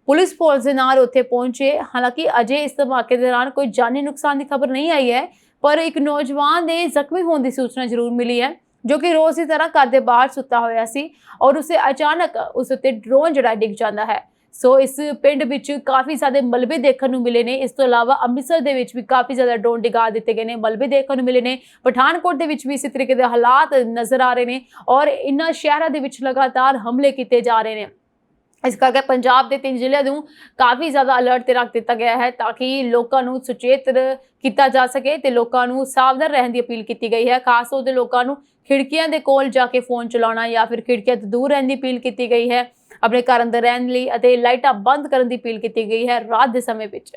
ਪੁਲਿਸ ਫੋਰਸ ਦੇ ਨਾਲ ਉੱਥੇ ਪਹੁੰਚੇ। ਹਾਲਾਂਕਿ ਅਜੇ ਇਸ ਧਮਾਕੇ ਦੇ ਦੌਰਾਨ ਕੋਈ ਜਾਨੀ ਨੁਕਸਾਨ ਦੀ ਖਬਰ ਨਹੀਂ ਆਈ ਹੈ, ਪਰ ਇੱਕ ਨੌਜਵਾਨ ਦੇ ਜ਼ਖਮੀ ਹੋਣ ਦੀ ਸੂਚਨਾ ਜ਼ਰੂਰ ਮਿਲੀ ਹੈ, ਜੋ ਕਿ ਰੋਜ਼ ਦੀ ਤਰ੍ਹਾਂ ਘਰ ਦੇ ਬਾਹਰ ਸੁੱਤਾ ਹੋਇਆ ਸੀ ਔਰ ਉਸੇ ਅਚਾਨਕ ਉਸ ਉੱਤੇ ਡਰੋਨ ਜਿਹੜਾ ਡਿੱਗ ਜਾਂਦਾ ਹੈ। ਸੋ ਇਸ ਪਿੰਡ ਵਿੱਚ ਕਾਫੀ ਜ਼ਿਆਦਾ ਮਲਬੇ ਦੇਖਣ ਨੂੰ ਮਿਲੇ ਨੇ। ਇਸ ਤੋਂ ਇਲਾਵਾ ਅੰਮ੍ਰਿਤਸਰ ਦੇ ਵਿੱਚ ਵੀ ਕਾਫੀ ਜ਼ਿਆਦਾ ਡਰੋਨ ਡਿਗਾ ਦਿੱਤੇ ਗਏ ਨੇ, ਮਲਬੇ ਦੇਖਣ ਨੂੰ ਮਿਲੇ ਨੇ। ਪਠਾਨਕੋਟ ਦੇ ਵਿੱਚ ਵੀ ਇਸੇ ਤਰੀਕੇ ਦੇ ਹਾਲਾਤ ਨਜ਼ਰ ਆ ਰਹੇ ਨੇ ਔਰ ਇਨ੍ਹਾਂ ਸ਼ਹਿਰਾਂ ਦੇ ਵਿੱਚ ਲਗਾਤਾਰ ਹਮਲੇ ਕੀਤੇ ਜਾ ਰਹੇ ਨੇ। ਇਸ ਕਰਕੇ ਪੰਜਾਬ ਦੇ 3 ਜ਼ਿਲ੍ਹਿਆਂ ਨੂੰ ਕਾਫੀ ਜ਼ਿਆਦਾ ਅਲਰਟ ਤੇ ਰੱਖ ਦਿੱਤਾ ਗਿਆ ਹੈ, ਤਾਂ ਕਿ ਲੋਕਾਂ ਨੂੰ ਸੁਚੇਤ ਕੀਤਾ ਜਾ ਸਕੇ ਤੇ ਲੋਕਾਂ ਨੂੰ ਸਾਵਧਾਨ ਰਹਿਣ ਦੀ ਅਪੀਲ ਕੀਤੀ ਗਈ ਹੈ। ਖਾਸ ਤੌਰ ਤੇ ਲੋਕਾਂ ਨੂੰ ਖਿੜਕੀਆਂ ਦੇ ਕੋਲ ਜਾ ਕੇ ਫੋਨ ਚਲਾਉਣਾ ਜਾਂ ਫਿਰ ਖਿੜਕੀਆਂ ਤੋਂ ਦੂਰ ਰਹਿਣ ਦੀ ਅਪੀਲ ਕੀਤੀ ਗਈ ਹੈ। ਆਪਣੇ ਘਰ ਅੰਦਰ ਰਹਿਣ ਲਈ ਅਤੇ ਲਾਈਟਾਂ ਬੰਦ ਕਰਨ ਦੀ ਅਪੀਲ ਕੀਤੀ ਗਈ ਹੈ ਰਾਤ ਦੇ ਸਮੇਂ ਵਿੱਚ।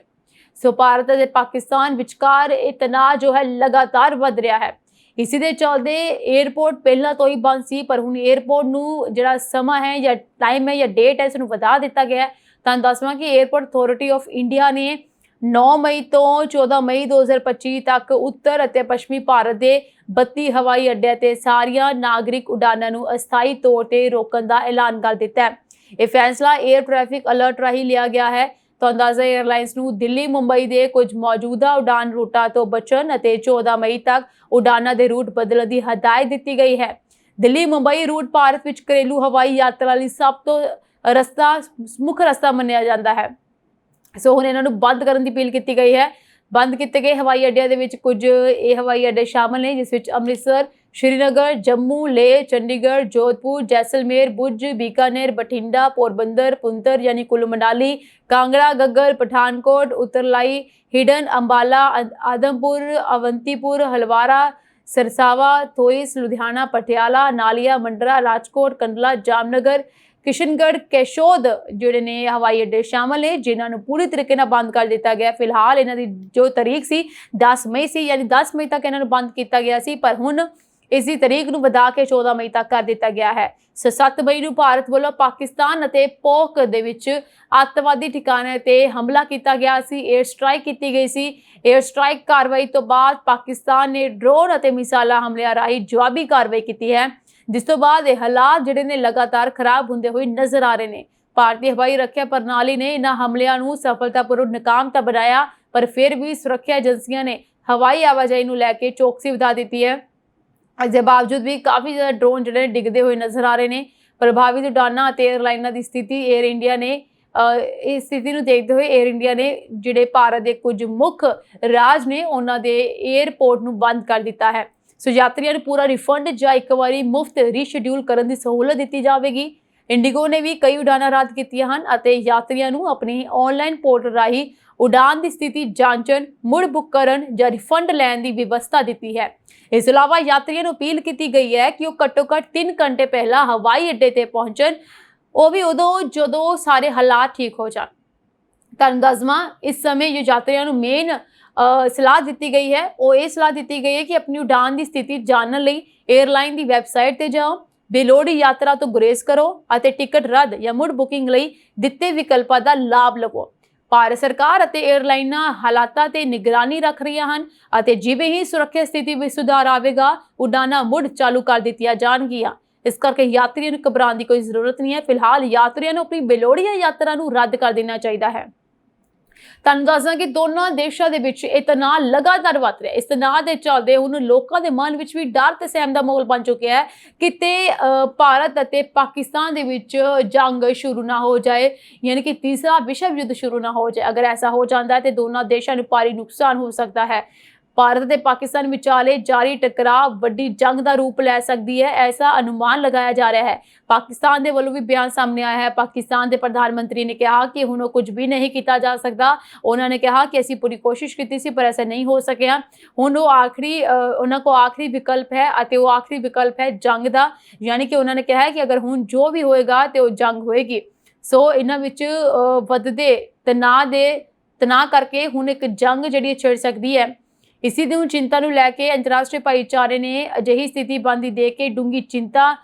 ਸੋ ਭਾਰਤ ਅਤੇ ਪਾਕਿਸਤਾਨ ਵਿਚਕਾਰ ਇਹ ਤਣਾਅ ਜੋ ਹੈ ਲਗਾਤਾਰ ਵੱਧ ਰਿਹਾ ਹੈ। ਇਸੇ ਦੇ ਚੱਲਦੇ 에ਅਰਪੋਰਟ ਪਹਿਲਾਂ ਤੋਂ ਹੀ ਬੰਦ ਸੀ, ਪਰ ਹੁਣ 에ਅਰਪੋਰਟ ਨੂੰ ਜਿਹੜਾ ਸਮਾਂ ਹੈ ਜਾਂ ਟਾਈਮ ਹੈ ਜਾਂ ਡੇਟ ਹੈ, ਇਸ ਨੂੰ ਵਧਾ ਦਿੱਤਾ ਗਿਆ ਹੈ। ਤੁਹਾਨੂੰ ਦੱਸਵਾਂ ਕਿ 에ਅਰਪੋਰਟ ਅਥਾਰਟੀ ਆਫ ਇੰਡੀਆ ਨੇ 9 ਮਈ ਤੋਂ 14 ਮਈ 2025 ਤੱਕ ਉੱਤਰ ਅਤੇ ਪੱਛਮੀ ਭਾਰਤ ਦੇ 32 ਹਵਾਈ ਅੱਡਿਆਂ ਤੇ ਸਾਰੀਆਂ ਨਾਗਰਿਕ ਉਡਾਨਾਂ ਨੂੰ ਅਸਥਾਈ ਤੌਰ ਤੇ ਰੋਕਣ ਦਾ ਐਲਾਨ ਕਰ ਦਿੱਤਾ ਹੈ। ਇਹ ਫੈਸਲਾ 에ਅਰ ਟ੍ਰੈਫਿਕ ਅਲਰਟ ਰਾਹੀਂ ਲਿਆ ਗਿਆ ਹੈ। ਤਾਂ ਅੰਦਾਜ਼ਾ 에ਅਰਲਾਈਨਸ ਨੂੰ ਦਿੱਲੀ ਮੁੰਬਈ ਦੇ ਕੁਝ ਮੌਜੂਦਾ ਉਡਾਨ ਰੂਟਾਂ ਤੋਂ ਬਚਣ ਅਤੇ 14 ਮਈ ਤੱਕ ਉਡਾਨਾਂ ਦੇ ਰੂਟ ਬਦਲਣ ਦੀ ਹਦਾਇਤ ਦਿੱਤੀ ਗਈ ਹੈ। ਦਿੱਲੀ ਮੁੰਬਈ ਰੂਟ ਭਾਰਤ ਵਿੱਚ ਘਰੇਲੂ ਹਵਾਈ ਯਾਤਰਾ ਲਈ ਸਭ ਤੋਂ ਮੁੱਖ ਰਸਤਾ ਮੰਨਿਆ ਜਾਂਦਾ ਹੈ। ਸੋ ਹੁਣ ਇਹਨਾਂ ਨੂੰ ਬੰਦ ਕਰਨ ਦੀ ਅਪੀਲ ਕੀਤੀ ਗਈ ਹੈ। ਬੰਦ ਕੀਤੇ ਗਏ ਹਵਾਈ ਅੱਡਿਆਂ ਦੇ ਵਿੱਚ ਕੁਝ ਇਹ ਹਵਾਈ ਅੱਡੇ ਸ਼ਾਮਲ ਨੇ, ਜਿਸ ਵਿੱਚ ਅੰਮ੍ਰਿਤਸਰ, श्रीनगर, जम्मू, लेह, चंडीगढ़, जोधपुर, जैसलमेर, भुज, बीकानेर, बठिंडा, पोरबंदर, पुंतर यानी कुल्लू मनाली, कांगड़ा, गग्गर, पठानकोट, उत्तरलाई, हिडन, अंबाला, आदमपुर, अवंतीपुर, हलवारा, सरसावा, थोइस, लुधियाना, पटियाला, नालिया, मंडरा, राजकोट, कंडला, जामनगर, किशनगढ़, केशोद ਜਿਹੜੇ ਨੇ ਹਵਾਈ ਅੱਡੇ ਸ਼ਾਮਲ ਨੇ, ਜਿਨ੍ਹਾਂ ਨੂੰ ਪੂਰੀ ਤਰੀਕੇ ਨਾਲ ਬੰਦ ਕਰ ਦਿੱਤਾ ਗਿਆ। ਫਿਲਹਾਲ ਇਹਨਾਂ ਦੀ ਜੋ ਤਾਰੀਖ ਸੀ 10 ਮਈ ਸੀ, ਯਾਨੀ 10 ਮਈ ਤੱਕ ਇਹਨਾਂ ਨੂੰ ਬੰਦ ਕੀਤਾ ਗਿਆ ਸੀ, ਪਰ ਹੁਣ ਇਸ ਦੀ ਤਾਰੀਖ ਨੂੰ ਵਧਾ ਕੇ 14 ਮਈ ਤੱਕ ਕਰ ਦਿੱਤਾ ਗਿਆ ਹੈ। 7 ਮਈ ਨੂੰ ਭਾਰਤ ਵੱਲੋਂ ਪਾਕਿਸਤਾਨ ਅਤੇ ਪੋਕ ਦੇ ਵਿੱਚ ਅੱਤਵਾਦੀ ਠਿਕਾਣਿਆਂ ਤੇ ਹਮਲਾ ਕੀਤਾ ਗਿਆ ਸੀ, 에ਅਰ ਸਟ੍ਰਾਈਕ ਕੀਤੀ ਗਈ ਸੀ। 에ਅਰ ਸਟ੍ਰਾਈਕ ਕਾਰਵਾਈ ਤੋਂ ਬਾਅਦ ਪਾਕਿਸਤਾਨ ਨੇ ਡਰੋਨ ਅਤੇ ਮਿਸਾਈਲਾਂ ਹਮਲਿਆਂ ਰਾਹੀਂ ਜਵਾਬੀ ਕਾਰਵਾਈ ਕੀਤੀ ਹੈ, ਜਿਸ ਤੋਂ ਬਾਅਦ ਇਹ ਹਾਲਾਤ ਜਿਹੜੇ ਨੇ ਲਗਾਤਾਰ ਖਰਾਬ ਹੁੰਦੇ ਹੋਏ ਨਜ਼ਰ ਆ ਰਹੇ ਨੇ। ਭਾਰਤੀ ਹਵਾਈ ਰੱਖਿਆ ਪ੍ਰਣਾਲੀ ਨੇ ਇਹਨਾਂ ਹਮਲਿਆਂ ਨੂੰ ਸਫਲਤਾਪੂਰਵਕ ਨਾਕਾਮ ਤਾਂ ਬਣਾਇਆ, ਪਰ ਫਿਰ ਵੀ ਸੁਰੱਖਿਆ ਏਜੰਸੀਆਂ ਨੇ ਹਵਾਈ ਆਵਾਜਾਈ ਨੂੰ ਲੈ ਕੇ ਚੌਕਸੀ ਵਧਾ ਦਿੱਤੀ ਹੈ। ਇਸ ਦੇ ਬਾਵਜੂਦ ਵੀ ਕਾਫੀ ਜ਼ਿਆਦਾ ਡਰੋਨ ਜਿਹੜੇ ਡਿੱਗਦੇ ਹੋਏ ਨਜ਼ਰ ਆ ਰਹੇ ਨੇ। ਪ੍ਰਭਾਵਿਤ ਉਡਾਨਾਂ ਅਤੇ ਏਅਰਲਾਈਨਾਂ ਦੀ ਸਥਿਤੀ ਏਅਰ ਇੰਡੀਆ ਨੇ ਇਸ ਸਥਿਤੀ ਨੂੰ ਦੇਖਦੇ ਹੋਏ 에ਅਰ ਇੰਡੀਆ ਨੇ ਜਿਹੜੇ ਭਾਰਤ ਦੇ ਕੁਝ ਮੁੱਖ ਰਾਜ ਨੇ ਉਹਨਾਂ ਦੇ 에ਅਰਪੋਰਟ ਨੂੰ ਬੰਦ ਕਰ ਦਿੱਤਾ ਹੈ। ਸੋ ਯਾਤਰੀਆਂ ਨੂੰ ਪੂਰਾ ਰਿਫੰਡ ਜਾਂ ਇੱਕ ਵਾਰੀ ਮੁਫਤ ਰੀਸ਼ਡਿਊਲ ਕਰਨ ਦੀ ਸਹੂਲਤ ਦਿੱਤੀ ਜਾਵੇਗੀ। ਇੰਡੀਗੋ ਨੇ ਵੀ ਕਈ ਉਡਾਣਾਂ ਰੱਦ ਕੀਤੀਆਂ ਹਨ ਅਤੇ ਯਾਤਰੀਆਂ ਨੂੰ ਆਪਣੀ ਆਨਲਾਈਨ ਪੋਰਟਲ ਰਾਹੀਂ ਉਡਾਨ ਦੀ ਸਥਿਤੀ ਜਾਂਚਣ, ਮੁੜ ਬੁੱਕ ਕਰਨ ਜਾਂ ਰਿਫੰਡ ਲੈਣ ਦੀ ਵਿਵਸਥਾ ਦਿੱਤੀ ਹੈ। ਇਸ ਤੋਂ ਇਲਾਵਾ ਯਾਤਰੀਆਂ ਨੂੰ ਅਪੀਲ ਕੀਤੀ ਗਈ ਹੈ ਕਿ ਉਹ ਘੱਟੋ-ਘੱਟ 3 ਘੰਟੇ ਪਹਿਲਾਂ ਹਵਾਈ ਅੱਡੇ ਤੇ ਪਹੁੰਚਣ, ਉਹ ਵੀ ਉਦੋਂ ਜਦੋਂ ਸਾਰੇ ਹਾਲਾਤ ਠੀਕ ਹੋ ਜਾਣ। ਤੁਹਾਨੂੰ ਦੱਸਵਾਂ, ਇਸ ਸਮੇਂ ਜੋ ਯਾਤਰੀਆਂ ਨੂੰ ਮੇਨ ਸਲਾਹ ਦਿੱਤੀ ਗਈ ਹੈ ਉਹ ਇਹ ਸਲਾਹ ਦਿੱਤੀ ਗਈ ਹੈ ਕਿ ਆਪਣੀ ਉਡਾਨ ਦੀ ਸਥਿਤੀ ਜਾਣਨ ਲਈ 에ਅਰਲਾਈਨ ਦੀ ਵੈਬਸਾਈਟ ਤੇ ਜਾਓ, ਬੇਲੋੜੀ ਯਾਤਰਾ ਤੋਂ ਗੁਰੇਜ਼ ਕਰੋ ਅਤੇ ਟਿਕਟ ਰੱਦ ਜਾਂ ਮੁੜ ਬੁਕਿੰਗ ਲਈ ਦਿੱਤੇ ਵਿਕਲਪਾਂ ਦਾ ਲਾਭ ਲਵੋ। ਭਾਰਤ ਸਰਕਾਰ ਅਤੇ 에ਅਰਲਾਈਨਾਂ ਹਾਲਾਤਾਂ ਤੇ ਨਿਗਰਾਨੀ ਰੱਖ ਰਹੀਆਂ ਹਨ ਅਤੇ ਜਿਵੇਂ ਹੀ ਸੁਰੱਖਿਆ ਸਥਿਤੀ ਵਿੱਚ ਸੁਧਾਰ ਆਵੇਗਾ, ਉਡਾਨਾਂ ਮੁੜ ਚਾਲੂ ਕਰ ਦਿੱਤੀਆਂ ਜਾਣਗੀਆਂ। ਇਸ ਕਰਕੇ ਯਾਤਰੀਆਂ ਨੂੰ ਘਬਰਾਉਣ ਦੀ ਕੋਈ ਜ਼ਰੂਰਤ ਨਹੀਂ ਹੈ। ਫਿਲਹਾਲ ਯਾਤਰੀਆਂ ਨੂੰ ਆਪਣੀ ਬੇਲੋੜੀਆਂ ਯਾਤਰਾ ਨੂੰ ਰੱਦ ਕਰ ਦੇਣਾ ਚਾਹੀਦਾ ਹੈ। ਤੁਹਾਨੂੰ ਦੱਸਦਾ ਕਿ ਦੋਨਾਂ ਦੇਸ਼ਾਂ ਦੇ ਵਿੱਚ ਇਹ ਤਣਾਅ ਲਗਾਤਾਰ ਵੱਧ ਰਿਹਾ ਹੈ। ਇਸ ਤਣਾਅ ਦੇ ਚੱਲਦੇ ਹੁਣ ਲੋਕਾਂ ਦੇ ਮਨ ਵਿੱਚ ਵੀ ਡਰ ਤੇ ਸਹਿਮ ਦਾ ਮਾਹੌਲ ਬਣ ਚੁੱਕਿਆ ਹੈ। ਕਿਤੇ ਭਾਰਤ ਅਤੇ ਪਾਕਿਸਤਾਨ ਦੇ ਵਿੱਚ ਜੰਗ ਸ਼ੁਰੂ ਨਾ ਹੋ ਜਾਏ, ਯਾਨੀ ਕਿ ਤੀਸਰਾ ਵਿਸ਼ਵ ਯੁੱਧ ਸ਼ੁਰੂ ਨਾ ਹੋ ਜਾਏ। ਅਗਰ ਐਸਾ ਹੋ ਜਾਂਦਾ ਹੈ ਤੇ ਦੋਨਾਂ ਦੇਸ਼ਾਂ ਨੂੰ ਭਾਰੀ ਨੁਕਸਾਨ ਹੋ ਸਕਦਾ ਹੈ। ਭਾਰਤ ਤੇ ਪਾਕਿਸਤਾਨ ਵਿਚਾਲੇ ਜਾਰੀ ਟਕਰਾਅ ਵੱਡੀ ਜੰਗ ਦਾ ਰੂਪ ਲੈ ਸਕਦੀ ਹੈ, ਐਸਾ ਅਨੁਮਾਨ ਲਗਾਇਆ ਜਾ ਰਿਹਾ ਹੈ। ਪਾਕਿਸਤਾਨ ਦੇ ਵੱਲੋਂ ਵੀ ਬਿਆਨ ਸਾਹਮਣੇ ਆਇਆ ਹੈ। ਪਾਕਿਸਤਾਨ ਦੇ ਪ੍ਰਧਾਨ ਮੰਤਰੀ ਨੇ ਕਿਹਾ ਕਿ ਹੁਣ ਕੁਝ ਵੀ ਨਹੀਂ ਕੀਤਾ ਜਾ ਸਕਦਾ। ਉਹਨਾਂ ਨੇ ਕਿਹਾ ਕਿ ਅਸੀਂ ਪੂਰੀ ਕੋਸ਼ਿਸ਼ ਕੀਤੀ ਸੀ ਪਰ ਐਸਾ ਨਹੀਂ ਹੋ ਸਕਿਆ। ਹੁਣ ਉਹ ਉਹਨਾਂ ਕੋਲ ਆਖਰੀ ਵਿਕਲਪ ਹੈ ਅਤੇ ਉਹ ਆਖਰੀ ਵਿਕਲਪ ਹੈ ਜੰਗ ਦਾ। ਯਾਨੀ ਕਿ ਉਹਨਾਂ ਨੇ ਕਿਹਾ ਕਿ ਅਗਰ ਹੁਣ ਜੋ ਵੀ ਹੋਏਗਾ ਤੇ ਉਹ ਜੰਗ ਹੋਏਗੀ। ਸੋ ਇਹਨਾਂ ਵਿੱਚ ਵੱਧਦੇ ਤਣਾਅ ਕਰਕੇ ਹੁਣ ਇੱਕ ਜੰਗ ਜਿਹੜੀ ਛਿੜ ਸਕਦੀ ਹੈ। ਇਸੇ ਦੀ ਚਿੰਤਾ ਨੂੰ ਲੈ ਕੇ ਅੰਤਰਰਾਸ਼ਟਰੀ ਭਾਈਚਾਰੇ ਨੇ ਅਜਿਹੀ ਸਥਿਤੀ ਬਣਦੀ ਦੇਖ ਕੇ ਡੂੰਘੀ ਚਿੰਤਾ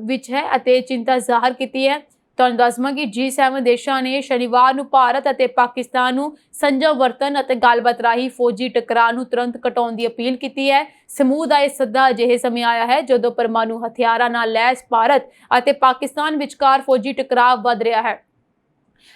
ਵਿੱਚ ਹੈ ਅਤੇ ਚਿੰਤਾ ਜ਼ਾਹਰ ਕੀਤੀ ਹੈ। ਤੁਹਾਨੂੰ ਦੱਸਵਾਂ ਕਿ G7 ਦੇਸ਼ਾਂ ਨੇ ਸ਼ਨੀਵਾਰ ਨੂੰ ਭਾਰਤ ਅਤੇ ਪਾਕਿਸਤਾਨ ਨੂੰ ਸੰਜਮ ਵਰਤਣ ਅਤੇ ਗੱਲਬਾਤ ਰਾਹੀਂ ਫੌਜੀ ਟਕਰਾਅ ਨੂੰ ਤੁਰੰਤ ਘਟਾਉਣ ਦੀ ਅਪੀਲ ਕੀਤੀ ਹੈ। ਸਮੂਹ ਦਾ ਇਹ ਸੱਦਾ ਅਜਿਹੇ ਸਮੇਂ ਆਇਆ ਹੈ ਜਦੋਂ ਪਰਮਾਣੂ ਹਥਿਆਰਾਂ ਨਾਲ ਲੈਸ ਭਾਰਤ ਅਤੇ ਪਾਕਿਸਤਾਨ ਵਿਚਕਾਰ ਫੌਜੀ ਟਕਰਾਅ ਵੱਧ ਰਿਹਾ ਹੈ।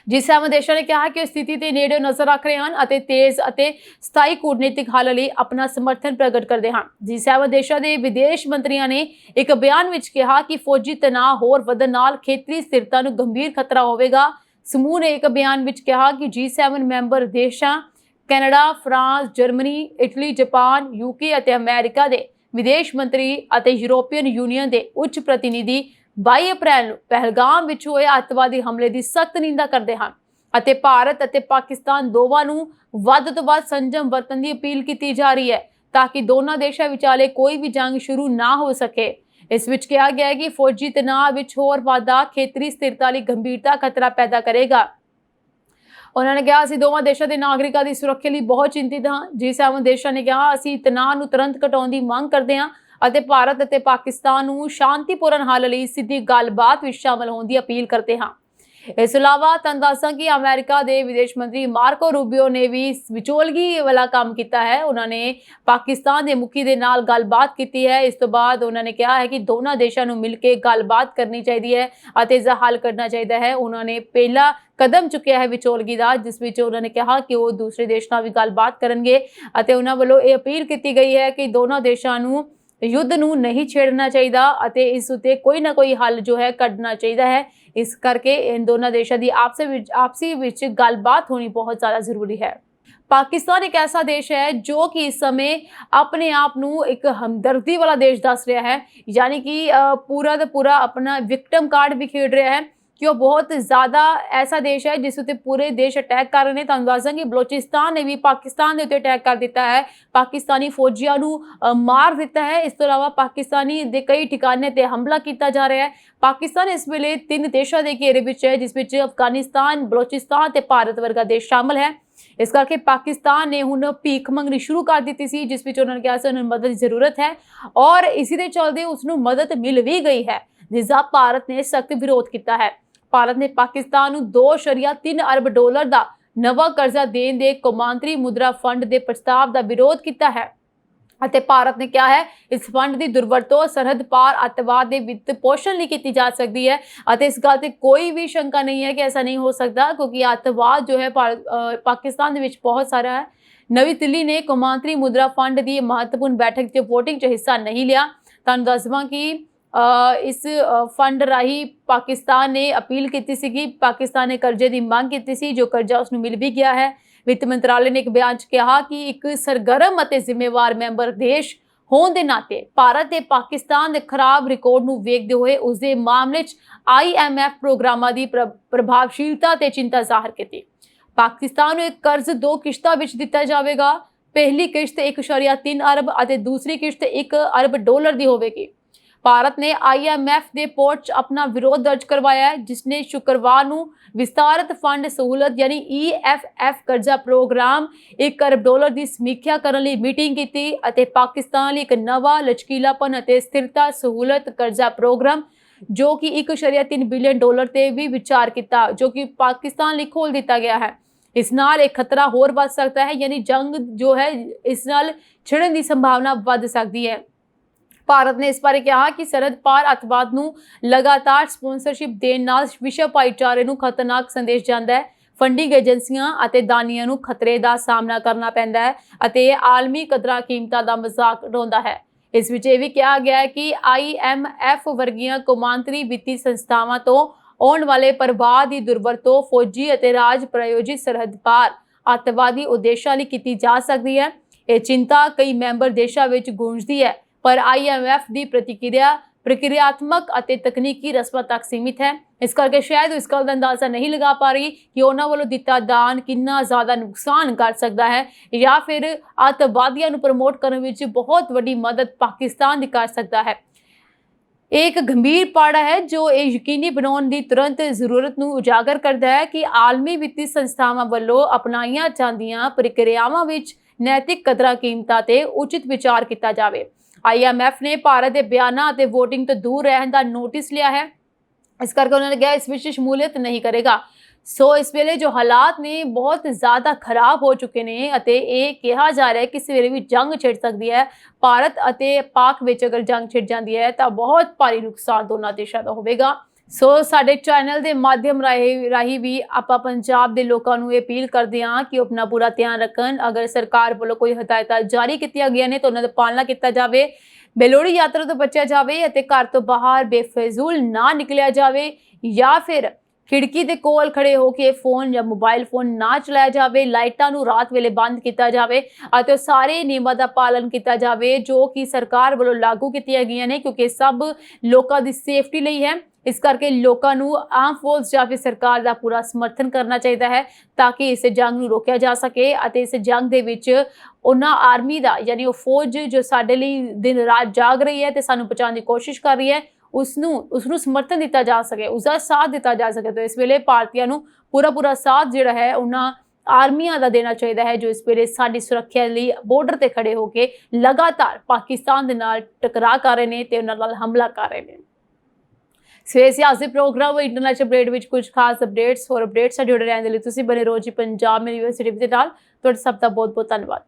G7 ਦੇਸ਼ਾਂ ਨੇ ਕਿਹਾ ਕਿ ਉਹ ਸਥਿਤੀ ਤੇ ਨੇੜੇ ਨਜ਼ਰ ਰੱਖ ਰਹੇ ਹਨ ਅਤੇ ਤੇਜ਼ ਅਤੇ ਸਥਾਈ ਕੂਟਨੀਤਿਕ ਹੱਲ ਲਈ ਆਪਣਾ ਸਮਰਥਨ ਪ੍ਰਗਟ ਕਰਦੇ ਹਨ। G7 ਦੇਸ਼ਾਂ ਦੇ ਵਿਦੇਸ਼ ਮੰਤਰੀਆਂ ਨੇ ਇੱਕ ਬਿਆਨ ਵਿੱਚ ਕਿਹਾ ਕਿ ਫੌਜੀ ਤਣਾਅ ਹੋਰ ਵਧਣ ਨਾਲ ਖੇਤਰੀ ਸਥਿਰਤਾ ਨੂੰ ਗੰਭੀਰ ਖਤਰਾ ਹੋਵੇਗਾ। ਸਮੂਹ ਨੇ ਇੱਕ ਬਿਆਨ ਵਿੱਚ ਕਿਹਾ ਕਿ G7 ਮੈਂਬਰ ਦੇਸ਼ਾਂ Canada, France, Germany, Italy, Japan, UK ਅਤੇ ਅਮਰੀਕਾ ਦੇ ਵਿਦੇਸ਼ ਮੰਤਰੀ ਅਤੇ ਯੂਰੋਪੀਅਨ ਯੂਨੀਅਨ ਦੇ ਉੱਚ ਪ੍ਰਤੀਨਿਧੀ 22 ਅਪ੍ਰੈਲ ਨੂੰ ਪਹਿਲਗਾਮ ਵਿੱਚ ਹੋਏ ਅੱਤਵਾਦੀ ਹਮਲੇ ਦੀ ਸਖਤ ਨਿੰਦਾ ਕਰਦੇ ਹਨ ਅਤੇ ਭਾਰਤ ਅਤੇ ਪਾਕਿਸਤਾਨ ਦੋਵਾਂ ਨੂੰ ਵੱਧ ਤੋਂ ਵੱਧ ਸੰਜਮ ਵਰਤਣ ਦੀ ਅਪੀਲ ਕੀਤੀ ਜਾ ਰਹੀ ਹੈ ਤਾਂ ਕਿ ਦੋਨਾਂ ਦੇਸ਼ਾਂ ਵਿਚਾਲੇ ਕੋਈ ਵੀ ਜੰਗ ਸ਼ੁਰੂ ਨਾ ਹੋ ਸਕੇ। ਇਸ ਵਿੱਚ ਕਿਹਾ ਗਿਆ ਹੈ ਕਿ ਫੌਜੀ ਤਣਾਅ ਵਿੱਚ ਹੋਰ ਵਾਧਾ ਖੇਤਰੀ ਸਥਿਰਤਾ ਲਈ ਗੰਭੀਰਤਾ ਖਤਰਾ ਪੈਦਾ ਕਰੇਗਾ। ਉਹਨਾਂ ਨੇ ਕਿਹਾ ਅਸੀਂ ਦੋਵਾਂ ਦੇਸ਼ਾਂ ਦੇ ਨਾਗਰਿਕਾਂ ਦੀ ਸੁਰੱਖਿਆ ਲਈ ਬਹੁਤ ਚਿੰਤਿਤ ਹਾਂ। G7 ਦੇਸ਼ਾਂ ਨੇ ਕਿਹਾ ਅਸੀਂ ਤਣਾਅ ਨੂੰ ਤੁਰੰਤ ਘਟਾਉਣ ਦੀ ਮੰਗ ਕਰਦੇ ਹਾਂ ਅਤੇ ਭਾਰਤ ਅਤੇ ਪਾਕਿਸਤਾਨ ਨੂੰ ਸ਼ਾਂਤੀਪੂਰਨ ਹੱਲ ਲਈ ਸਿੱਧੀ ਗੱਲਬਾਤ ਵਿੱਚ ਸ਼ਾਮਲ ਹੋਣ ਦੀ ਅਪੀਲ ਕਰਦੇ ਹਾਂ। ਇਸ ਤੋਂ ਇਲਾਵਾ ਤੁਹਾਨੂੰ ਦੱਸਾਂ ਕਿ ਅਮਰੀਕਾ ਦੇ ਵਿਦੇਸ਼ ਮੰਤਰੀ ਮਾਰਕੋ ਰੂਬੀਓ ਨੇ ਵੀ ਵਿਚੋਲਗੀ ਵਾਲਾ ਕੰਮ ਕੀਤਾ ਹੈ। ਉਹਨਾਂ ਨੇ ਪਾਕਿਸਤਾਨ ਦੇ ਮੁਖੀ ਦੇ ਨਾਲ ਗੱਲਬਾਤ ਕੀਤੀ ਹੈ। ਇਸ ਤੋਂ ਬਾਅਦ ਉਹਨਾਂ ਨੇ ਕਿਹਾ ਹੈ ਕਿ ਦੋਨਾਂ ਦੇਸ਼ਾਂ ਨੂੰ ਮਿਲ ਕੇ ਗੱਲਬਾਤ ਕਰਨੀ ਚਾਹੀਦੀ ਹੈ ਅਤੇ ਇਸ ਦਾ ਹੱਲ ਕਰਨਾ ਚਾਹੀਦਾ ਹੈ। ਉਹਨਾਂ ਨੇ ਪਹਿਲਾ ਕਦਮ ਚੁੱਕਿਆ ਹੈ ਵਿਚੋਲਗੀ ਦਾ, ਜਿਸ ਵਿੱਚ ਉਹਨਾਂ ਨੇ ਕਿਹਾ ਕਿ ਉਹ ਦੂਸਰੇ ਦੇਸ਼ ਨਾਲ ਵੀ ਗੱਲਬਾਤ ਕਰਨਗੇ ਅਤੇ ਉਹਨਾਂ ਵੱਲੋਂ ਇਹ ਅਪੀਲ ਕੀਤੀ ਗਈ ਹੈ ਕਿ ਦੋਨਾਂ ਦੇਸ਼ਾਂ ਨੂੰ ਯੁੱਧ ਨੂੰ ਨਹੀਂ ਛੇੜਨਾ ਚਾਹੀਦਾ ਅਤੇ ਇਸ ਉਤੇ ਕੋਈ ਨਾ ਕੋਈ ਹੱਲ ਜੋ ਹੈ ਕੱਢਣਾ ਚਾਹੀਦਾ ਹੈ। ਇਸ ਕਰਕੇ ਇਨ ਦੋਨਾਂ ਦੇਸ਼ਾਂ ਦੀ ਆਪਸੀ ਵਿੱਚ ਗੱਲਬਾਤ ਹੋਣੀ ਬਹੁਤ ਜ਼ਿਆਦਾ ਜ਼ਰੂਰੀ ਹੈ। ਪਾਕਿਸਤਾਨ ਇੱਕ ਐਸਾ ਦੇਸ਼ ਹੈ ਜੋ ਕਿ ਇਸ ਸਮੇਂ ਆਪਣੇ ਆਪ ਨੂੰ ਇੱਕ ਹਮਦਰਦੀ ਵਾਲਾ ਦੇਸ਼ ਦੱਸ ਰਿਹਾ ਹੈ, ਯਾਨੀ ਕਿ ਪੂਰਾ ਦਾ ਪੂਰਾ ਆਪਣਾ ਵਿਕਟਮ ਕਾਰਡ ਵੀ ਖੇਡ ਰਿਹਾ ਹੈ ਕਿ ਉਹ ਬਹੁਤ ਜ਼ਿਆਦਾ ਐਸਾ ਦੇਸ਼ ਹੈ ਜਿਸ ਉਤੇ ਪੂਰੇ ਦੇਸ਼ ਅਟੈਕ ਕਰ ਰਹੇ ਨੇ। ਤੁਹਾਨੂੰ ਦੱਸਾਂ ਕਿ ਬਲੋਚਿਸਤਾਨ ਨੇ ਵੀ ਪਾਕਿਸਤਾਨ ਦੇ ਉੱਤੇ ਅਟੈਕ ਕਰ ਦਿੱਤਾ ਹੈ, ਪਾਕਿਸਤਾਨੀ ਫੌਜੀਆਂ ਨੂੰ ਮਾਰ ਦਿੱਤਾ ਹੈ। ਇਸ ਤੋਂ ਇਲਾਵਾ ਪਾਕਿਸਤਾਨੀ ਦੇ ਕਈ ਠਿਕਾਣੇ ਤੇ ਹਮਲਾ ਕੀਤਾ ਜਾ ਰਿਹਾ ਹੈ। ਪਾਕਿਸਤਾਨ ਇਸ ਵੇਲੇ 3 ਦੇਸ਼ਾਂ ਦੇ ਘੇਰੇ ਵਿੱਚ ਹੈ, ਜਿਸ ਵਿੱਚ ਅਫਗਾਨਿਸਤਾਨ, ਬਲੋਚਿਸਤਾਨ ਤੇ ਭਾਰਤ ਵਰਗਾ ਦੇਸ਼ ਸ਼ਾਮਲ ਹੈ। ਇਸ ਕਰਕੇ ਪਾਕਿਸਤਾਨ ਨੇ ਹੁਣ ਭੀਖ ਮੰਗਣੀ ਸ਼ੁਰੂ ਕਰ ਦਿੱਤੀ ਸੀ, ਜਿਸ ਵਿੱਚ ਉਹਨਾਂ ਨੇ ਕਿਹਾ ਸੀ ਉਹਨਾਂ ਨੂੰ ਮਦਦ ਦੀ ਜ਼ਰੂਰਤ ਹੈ ਔਰ ਇਸੇ ਦੇ ਚੱਲਦੇ ਉਸ ਨੂੰ ਮਦਦ ਮਿਲ ਵੀ ਗਈ ਹੈ, ਜਿਸ ਦਾ ਭਾਰਤ ਨੇ ਸਖਤ ਵਿਰੋਧ ਕੀਤਾ ਹੈ। ਭਾਰਤ ਨੇ ਪਾਕਿਸਤਾਨ ਨੂੰ $2.3 ਅਰਬ ਦਾ ਨਵਾਂ ਕਰਜ਼ਾ ਦੇਣ ਦੇ ਕੌਮਾਂਤਰੀ ਮੁਦਰਾ ਫੰਡ ਦੇ ਪ੍ਰਸਤਾਵ ਦਾ ਵਿਰੋਧ ਕੀਤਾ ਹੈ ਅਤੇ ਭਾਰਤ ਨੇ ਕਿਹਾ ਹੈ ਇਸ ਫੰਡ ਦੀ ਦੁਰਵਰਤੋਂ ਸਰਹੱਦ ਪਾਰ ਅੱਤਵਾਦ ਦੇ ਵਿੱਤ ਪੋਸ਼ਣ ਲਈ ਕੀਤੀ ਜਾ ਸਕਦੀ ਹੈ ਅਤੇ ਇਸ ਗੱਲ ਤੇ ਕੋਈ ਵੀ ਸ਼ੰਕਾ ਨਹੀਂ ਹੈ ਕਿ ਐਸਾ ਨਹੀਂ ਹੋ ਸਕਦਾ, ਕਿਉਂਕਿ ਅੱਤਵਾਦ ਜੋ ਹੈ ਪਾਕਿਸਤਾਨ ਦੇ ਵਿੱਚ ਬਹੁਤ ਸਾਰਾ ਹੈ। ਨਵੀਂ ਦਿੱਲੀ ਨੇ ਕੌਮਾਂਤਰੀ ਮੁਦਰਾ ਫੰਡ ਦੀ ਮਹੱਤਵਪੂਰਨ ਬੈਠਕ ਤੇ ਵੋਟਿੰਗ 'ਚ ਹਿੱਸਾ ਨਹੀਂ ਲਿਆ। ਤੁਹਾਨੂੰ ਦੱਸਵਾਂ ਕਿ इस फंड राही पाकिस्तान ने अपील की सीगी। पाकिस्तान ने करजे की मंग की सी, जो करजा उसनूं मिल भी गया है। वित्त मंत्रालय ने एक बयान च कहा कि एक सरगर्म ਅਤੇ ਜ਼ਿੰਮੇਵਾਰ ਮੈਂਬਰ ਦੇਸ਼ ਹੋਣ ਦੇ ਨਾਤੇ ਭਾਰਤ ਤੇ ਪਾਕਿਸਤਾਨ ਦੇ ਖਰਾਬ ਰਿਕਾਰਡ ਨੂੰ ਵੇਖਦੇ ਹੋਏ ਉਸ ਦੇ ਮਾਮਲੇ 'ਚ IMF ਪ੍ਰੋਗਰਾਮਾਂ ਦੀ ਪ੍ਰਭਾਵਸ਼ੀਲਤਾ ਤੇ ਚਿੰਤਾ ਜ਼ਾਹਰ ਕੀਤੀ। ਪਾਕਿਸਤਾਨ ਨੂੰ ਇੱਕ ਕਰਜ਼ 2 ਕਿਸ਼ਤਾਂ ਵਿੱਚ ਦਿੱਤਾ ਜਾਵੇਗਾ। ਪਹਿਲੀ ਕਿਸ਼ਤ 1.3 ਅਰਬ ਅਤੇ ਦੂਸਰੀ ਕਿਸ਼ਤ $1 ਅਰਬ ਦੀ ਹੋਵੇਗੀ। भारत ने IMF के पोर्ट अपना विरोध दर्ज करवाया है, जिसने शुक्रवार को विस्तारित फंड सहूलत यानी EFF कर्जा प्रोग्राम $1 अरब की समीक्षा करने लिए मीटिंग की और पाकिस्तान लिए एक नवा लचकीलापन और स्थिरता सहूलत कर्जा प्रोग्राम जो कि $1.3 बिलियन ते भी विचार किया, जो कि पाकिस्तान लिए खोल दिता गया है। इस नाल एक खतरा होर बढ़ सकता है, यानी जंग जो है इस नाल छिड़न की संभावना बढ़ सकती है। भारत ने इस बारे कहा कि सरहद पार अतवाद नूं लगातार स्पॉन्सरशिप देण नाल विश्व भाईचारे नूं खतरनाक संदेश जांदा है। फंडिंग एजेंसियां ਅਤੇ ਦਾਨੀਆਂ ਨੂੰ खतरे का सामना करना पैंदा है ਅਤੇ आलमी कदरां कीमतां ਦਾ मजाक उड़ाउंदा है। इस विच ਇਹ ਵੀ ਕਿਹਾ ਗਿਆ है कि IMF ਵਰਗੀਆਂ ਕੌਮਾਂਤਰੀ ਵਿੱਤੀ ਸੰਸਥਾਵਾਂ ਤੋਂ ਆਉਣ ਵਾਲੇ ਪ੍ਰਵਾਹ ਦੀ ਦੁਰਵਰਤੋਂ ਫੌਜੀ ਅਤੇ ਰਾਜ ਪ੍ਰਯੋਜਿਤ ਸਰਹੱਦ ਪਾਰ ਅੱਤਵਾਦੀ ਉਦੇਸ਼ਾਂ ਲਈ ਕੀਤੀ ਜਾ ਸਕਦੀ ਹੈ। ਇਹ ਚਿੰਤਾ ਕਈ ਮੈਂਬਰ ਦੇਸ਼ਾਂ ਵਿੱਚ ਗੂੰਜਦੀ ਹੈ, पर IMF की प्रतिक्रिया प्रक्रियात्मक और तकनीकी रस्मां तक सीमित है। इस करके शायद इस गल का अंदाजा नहीं लगा पा रही कि उन्होंने वालों दिता दान कितना ज़्यादा नुकसान कर सकता है या फिर अतवादियों को प्रमोट करने में बहुत बड़ी मदद पाकिस्तान की कर सकता है। एक गंभीर पाड़ा है जो ये यकीनी बनाने की तुरंत जरूरत को उजागर करता है कि आलमी वित्तीय संस्थावां वालों अपनाईयां जांदियां प्रक्रियावां विच नैतिक कदरां कीमतां ते उचित विचार किया जाए। IMF ने भारत के बयानों और वोटिंग तो दूर रहने का नोटिस लिया है, इस करके उन्होंने कहा इस विच शमूलियत नहीं करेगा। सो इस वेले जो हालात ने बहुत ज़्यादा खराब हो चुके हैं और ये कहा जा रहा है कि इस वेले भी जंग छिड़ सकती है। भारत और पाक विच अगर जंग छिड़ जाती है तो बहुत भारी नुकसान दोनों देशों का होगा। सो साडे चैनल के माध्यम राही भी आपां पंजाब के लोगों को अपील करते हैं कि अपना पूरा ध्यान रखन। अगर सरकार वालों कोई हदायत जारी की गई ने तो उन्होंने पालना किया जाए। बेलोड़ी यात्रा तो बचा जाए और घर तो बाहर बेफिजूल ना निकलिया जाए या फिर खिड़की के कोल खड़े होकर फोन या मोबाइल फोन ना चलाया जाए। लाइटां नूं रात वेले बंद किया जाए और सारे नियमों का पालन किया जाए जो कि सरकार वालों लागू कीतियां गईयां ने, क्योंकि सब लोगों की सेफ्टी लई है। इस करके लोगों को आम फौज या फिर सरकार का पूरा समर्थन करना चाहिए है ताकि इस जंग को रोकया जा सके और इस जंग के विच उन्हां आर्मी का यानी वो फौज जो साडे लई दिन रात जाग रही है तो सानू बचाने की कोशिश कर रही है उसनू समर्थन दिता जा सके, उसका साथ दिता जा सके। तो इस वेले भारतीयों को पूरा साथ जिहड़ा है उन्हां आर्मियां का देना चाहिए है जो इस वेले साडी सुरक्षा लई बॉर्डर ते खड़े होकर लगातार पाकिस्तान दे नाल टकरा कर रहे हैं ते उन्हां नाल हमला कर रहे हैं। सवेरे सियासी प्रोग्राम इंटरनेशनल अपडेट में कुछ खास अपडेट्स और अपडेट्स जुड़े रहने के लिए तुसीं बने रहो जी पंजाब यूनिवर्सिटी के नाल। तुहाडा सब का बहुत बहुत धन्यवाद।